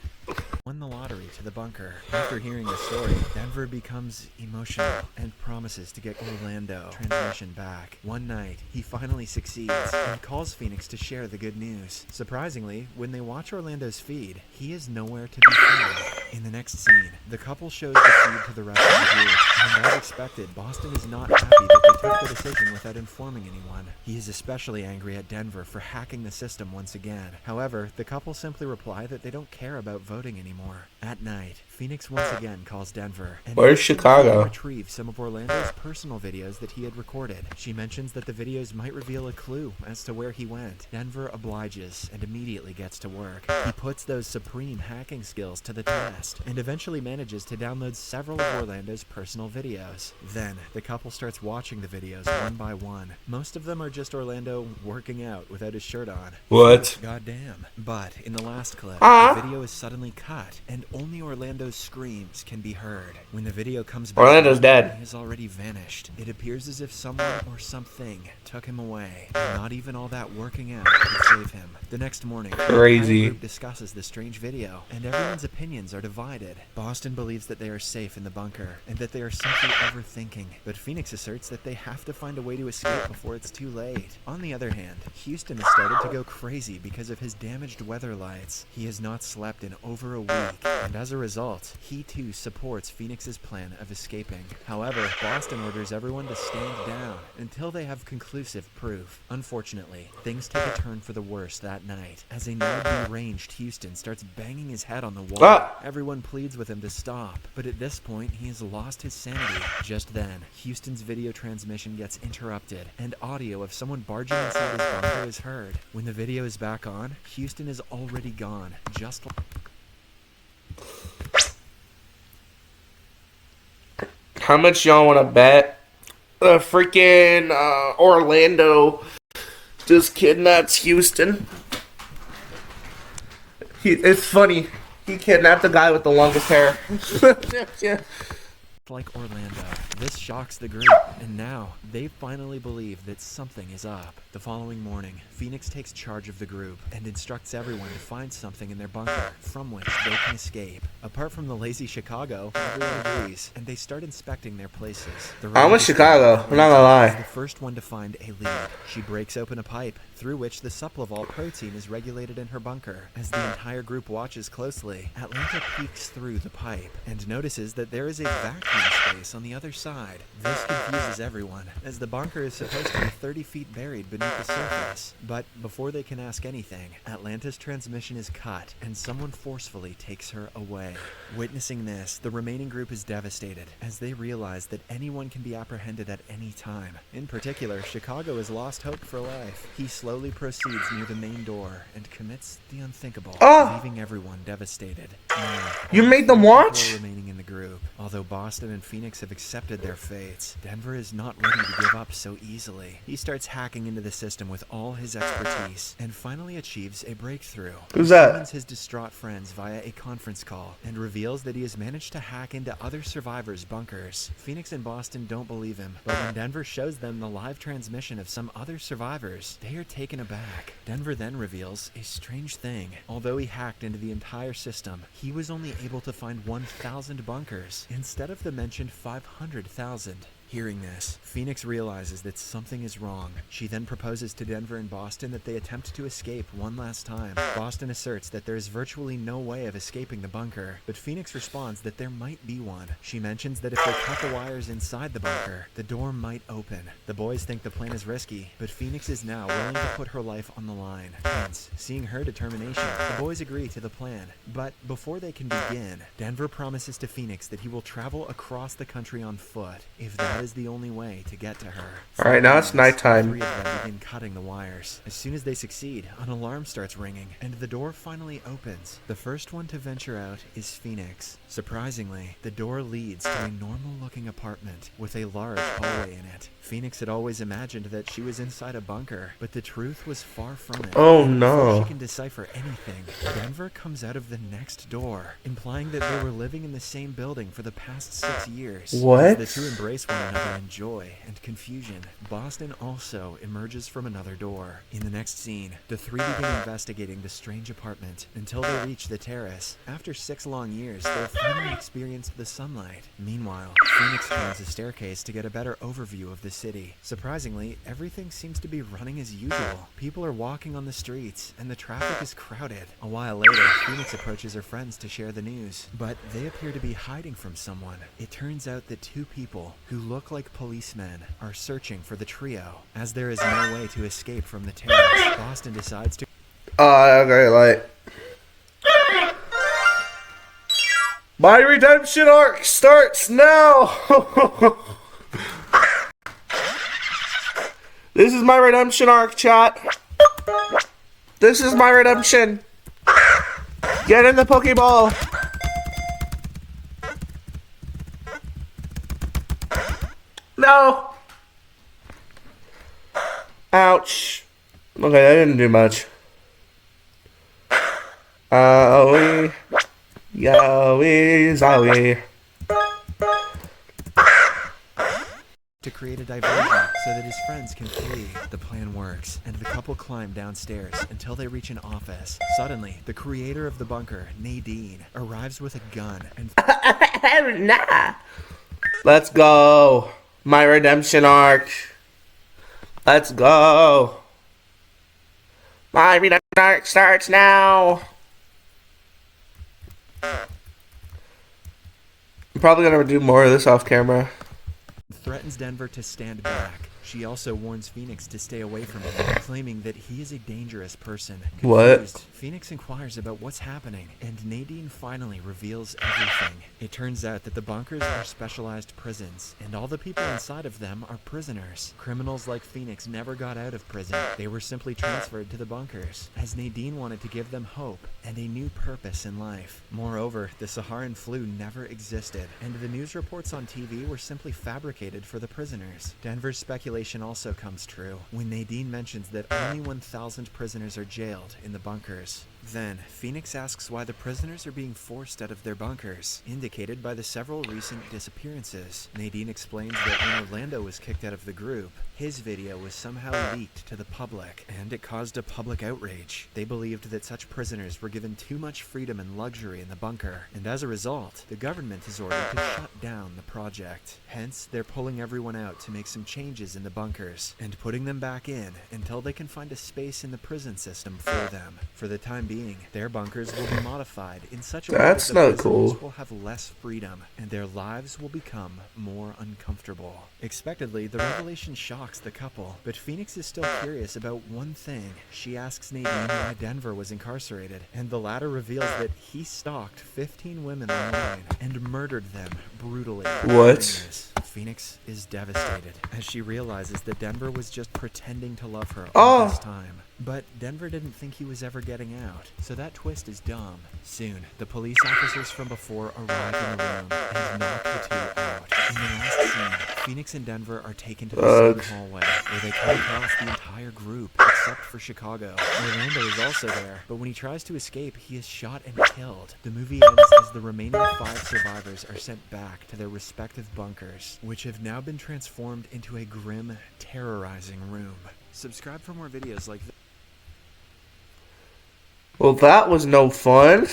Won the lottery to the bunker. After hearing the story, Denver becomes emotional and promises to get Orlando transmission back. One night, he finally succeeds and calls Phoenix to share the good news. Surprisingly, when they watch Orlando's feed, he is nowhere to be found. In the next scene, the couple shows the feed to the rest of the group, and as expected, Boston is not happy that they took the decision without informing anyone. He is especially angry at Denver for hacking the system once again. However, the couple simply reply that they don't care about voting anymore. At night, Phoenix once again calls Denver and Where's asks him if he Chicago? can retrieve some of Orlando's personal videos that he had recorded. She mentions that the videos might reveal a clue as to where he went. Denver obliges and immediately gets to work. He puts those supreme hacking skills to the test and eventually manages to download several of Orlando's personal videos. Then, the couple starts watching the videos one by one. Most of them are just Orlando working out without his shirt on. What? Goddamn. But in the last clip, Ah. the video is suddenly cut, and only Orlando's screams can be heard. When the video comes back, Orlando's dead. he has already vanished. It appears as if someone or something took him away. Not even all that working out could save him. The next morning, the Crazy. entire group discusses the strange video, and everyone's opinions are divided. Boston believes that they are safe in the bunker, and that they are simply overthinking. But Phoenix asserts that they have to find a way to escape before it's too late. On the other hand, Houston has started to go crazy because of his damaged weather lights. He has not slept in over a week, and as a result, he too supports Phoenix's plan of escaping. However, Boston orders everyone to stand down until they have conclusive proof. Unfortunately, things take a turn for the worse that night, as a now deranged Houston starts banging his head on the wall. Ah. Everyone pleads with him to stop, but at this point, he has lost his sanity. Just then, Houston's video transmission gets interrupted, and audio of someone barging inside his bunker is heard. When the video is back on, Houston is already gone, just How much y'all want to bet freaking Orlando just kidnaps Houston? It's funny. He kidnapped the guy with the longest hair. Yeah. like Orlando. This shocks the group, and now they finally believe that something is up. The following morning, Phoenix takes charge of the group and instructs everyone to find something in their bunker from which they can escape. Apart from the lazy Chicago, everyone agrees, and they start inspecting their places. I'm with Chicago, I'm not gonna lie. Is the first one to find a lead. She breaks open a pipe through which the Suppleval protein is regulated in her bunker. As the entire group watches closely, Atlanta peeks through the pipe and notices that there is a vacuum space on the other side. This confuses everyone, as the bunker is supposed to be 30 feet buried beneath the surface. But before they can ask anything, Atlanta's transmission is cut, and someone forcefully takes her away. Witnessing this, the remaining group is devastated, as they realize that anyone can be apprehended at any time. In particular, Chicago has lost hope for life. He slowly proceeds near the main door and commits the unthinkable, leaving everyone devastated. Now, You made them only watch? people remaining in the group. Although Boston and Phoenix have accepted their fates, Denver is not ready to give up so easily. He starts hacking into the system with all his expertise and finally achieves a breakthrough. Who's He that? summons his distraught friends via a conference call and reveals that he has managed to hack into other survivors' bunkers. Phoenix and Boston don't believe him, but when Denver shows them the live transmission of some other survivors, they are taken aback. Denver then reveals a strange thing. Although he hacked into the entire system, he was only able to find 1,000 bunkers instead of the mentioned 500,000. Hearing this, Phoenix realizes that something is wrong. She then proposes to Denver and Boston that they attempt to escape one last time. Boston asserts that there is virtually no way of escaping the bunker, but Phoenix responds that there might be one. She mentions that if they cut the wires inside the bunker, the door might open. The boys think the plan is risky, but Phoenix is now willing to put her life on the line. Hence, seeing her determination, the boys agree to the plan. But before they can begin, Denver promises to Phoenix that he will travel across the country on foot if that is the only way to get to her. Alright, now it's nighttime. The three of them begin cutting the wires. As soon as they succeed, an alarm starts ringing, and the door finally opens. The first one to venture out is Phoenix. Surprisingly, the door leads to a normal-looking apartment with a large hallway in it. Phoenix had always imagined that she was inside a bunker, but the truth was far from it. Oh, And before no. she can decipher anything, Denver comes out of the next door, implying that they were living in the same building for the past 6 years. What? As the two embrace one another in joy and confusion, Boston also emerges from another door. In the next scene, the three begin investigating the strange apartment until they reach the terrace. After 6 long years, they'll finally experience the sunlight. Meanwhile, Phoenix climbs a staircase to get a better overview of the city. Surprisingly, everything seems to be running as usual. People are walking on the streets, and the traffic is crowded. A while later, Phoenix approaches her friends to share the news, but they appear to be hiding from someone. It turns out that 2 people, who look like policemen, are searching for the trio. As there is no way to escape from the terrace, Boston decides to... Okay, like... My redemption arc starts now! This is my redemption arc, chat. This is my redemption. Get in the Pokeball. No. Ouch. Okay, that didn't do much. Owie. Yowie, zowie. To create a diversion so that his friends can flee. The plan works, and the couple climb downstairs until they reach an office. Suddenly, the creator of the bunker, Nadine, arrives with a gun and... Nah. Let's go. My redemption arc. Let's go. My redemption arc starts now. I'm probably gonna do more of this off camera. threatens Denver to stand back. She also warns Phoenix to stay away from him, claiming that he is a dangerous person. Confused, What? Phoenix inquires about what's happening, and Nadine finally reveals everything. It turns out that the bunkers are specialized prisons, and all the people inside of them are prisoners. Criminals like Phoenix never got out of prison. They were simply transferred to the bunkers, as Nadine wanted to give them hope and a new purpose in life. Moreover, the Saharan flu never existed, and the news reports on TV were simply fabricated for the prisoners. Denver's speculation also comes true when Nadine mentions that only 1,000 prisoners are jailed in the bunkers. Then, Phoenix asks why the prisoners are being forced out of their bunkers, indicated by the several recent disappearances. Nadine explains that when Orlando was kicked out of the group, his video was somehow leaked to the public, and it caused a public outrage. They believed that such prisoners were given too much freedom and luxury in the bunker, and as a result, the government is ordered to shut down the project. Hence, they're pulling everyone out to make some changes in the bunkers, and putting them back in until they can find a space in the prison system for them. For the time being, their bunkers will be modified in such a way that the prisoners will have less freedom, and their lives will become more uncomfortable. Expectedly, the revelation shocks the couple, but Phoenix is still curious about one thing. She asks Nadine why Denver was incarcerated, and the latter reveals that he stalked 15 women online and murdered them brutally. What? Phoenix is devastated as she realizes that Denver was just pretending to love her Oh. all this time. But Denver didn't think he was ever getting out, so that twist is dumb. Soon, the police officers from before arrive in the room and knock the two out. In the last scene, Phoenix and Denver are taken to the same hallway, where they come across the entire group, except for Chicago. Orlando is also there, but when he tries to escape, he is shot and killed. The movie ends as the remaining 5 survivors are sent back to their respective bunkers, which have now been transformed into a grim, terrorizing room. Subscribe for more videos like this. Well, that was no fun.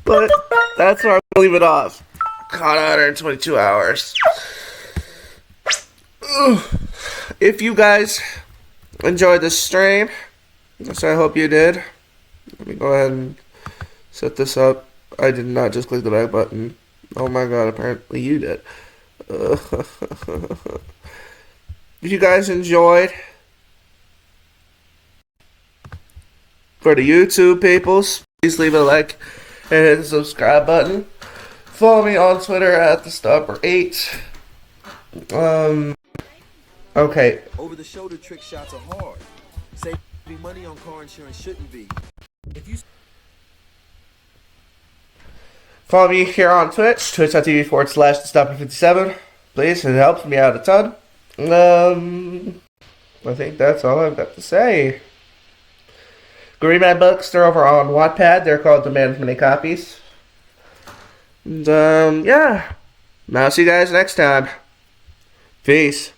But that's where I'm gonna leave it off. Caught 122 hours. If you guys enjoyed this stream, which I hope you did, let me go ahead and set this up. I did not just click the back button. Oh my god, apparently you did. If you guys enjoyed, for the YouTube peoples, please leave a like and hit the subscribe button. Follow me on Twitter at TheStopper8. Okay. Over-the-shoulder trick shots are hard. Saving money on car insurance shouldn't be. If you Follow me here on Twitch, twitch.tv/TheStopper57. Please, it helps me out a ton. I think that's all I've got to say. Green Man books, they're over on Wattpad. They're called Demand Many Copies. And, yeah. I'll see you guys next time. Peace.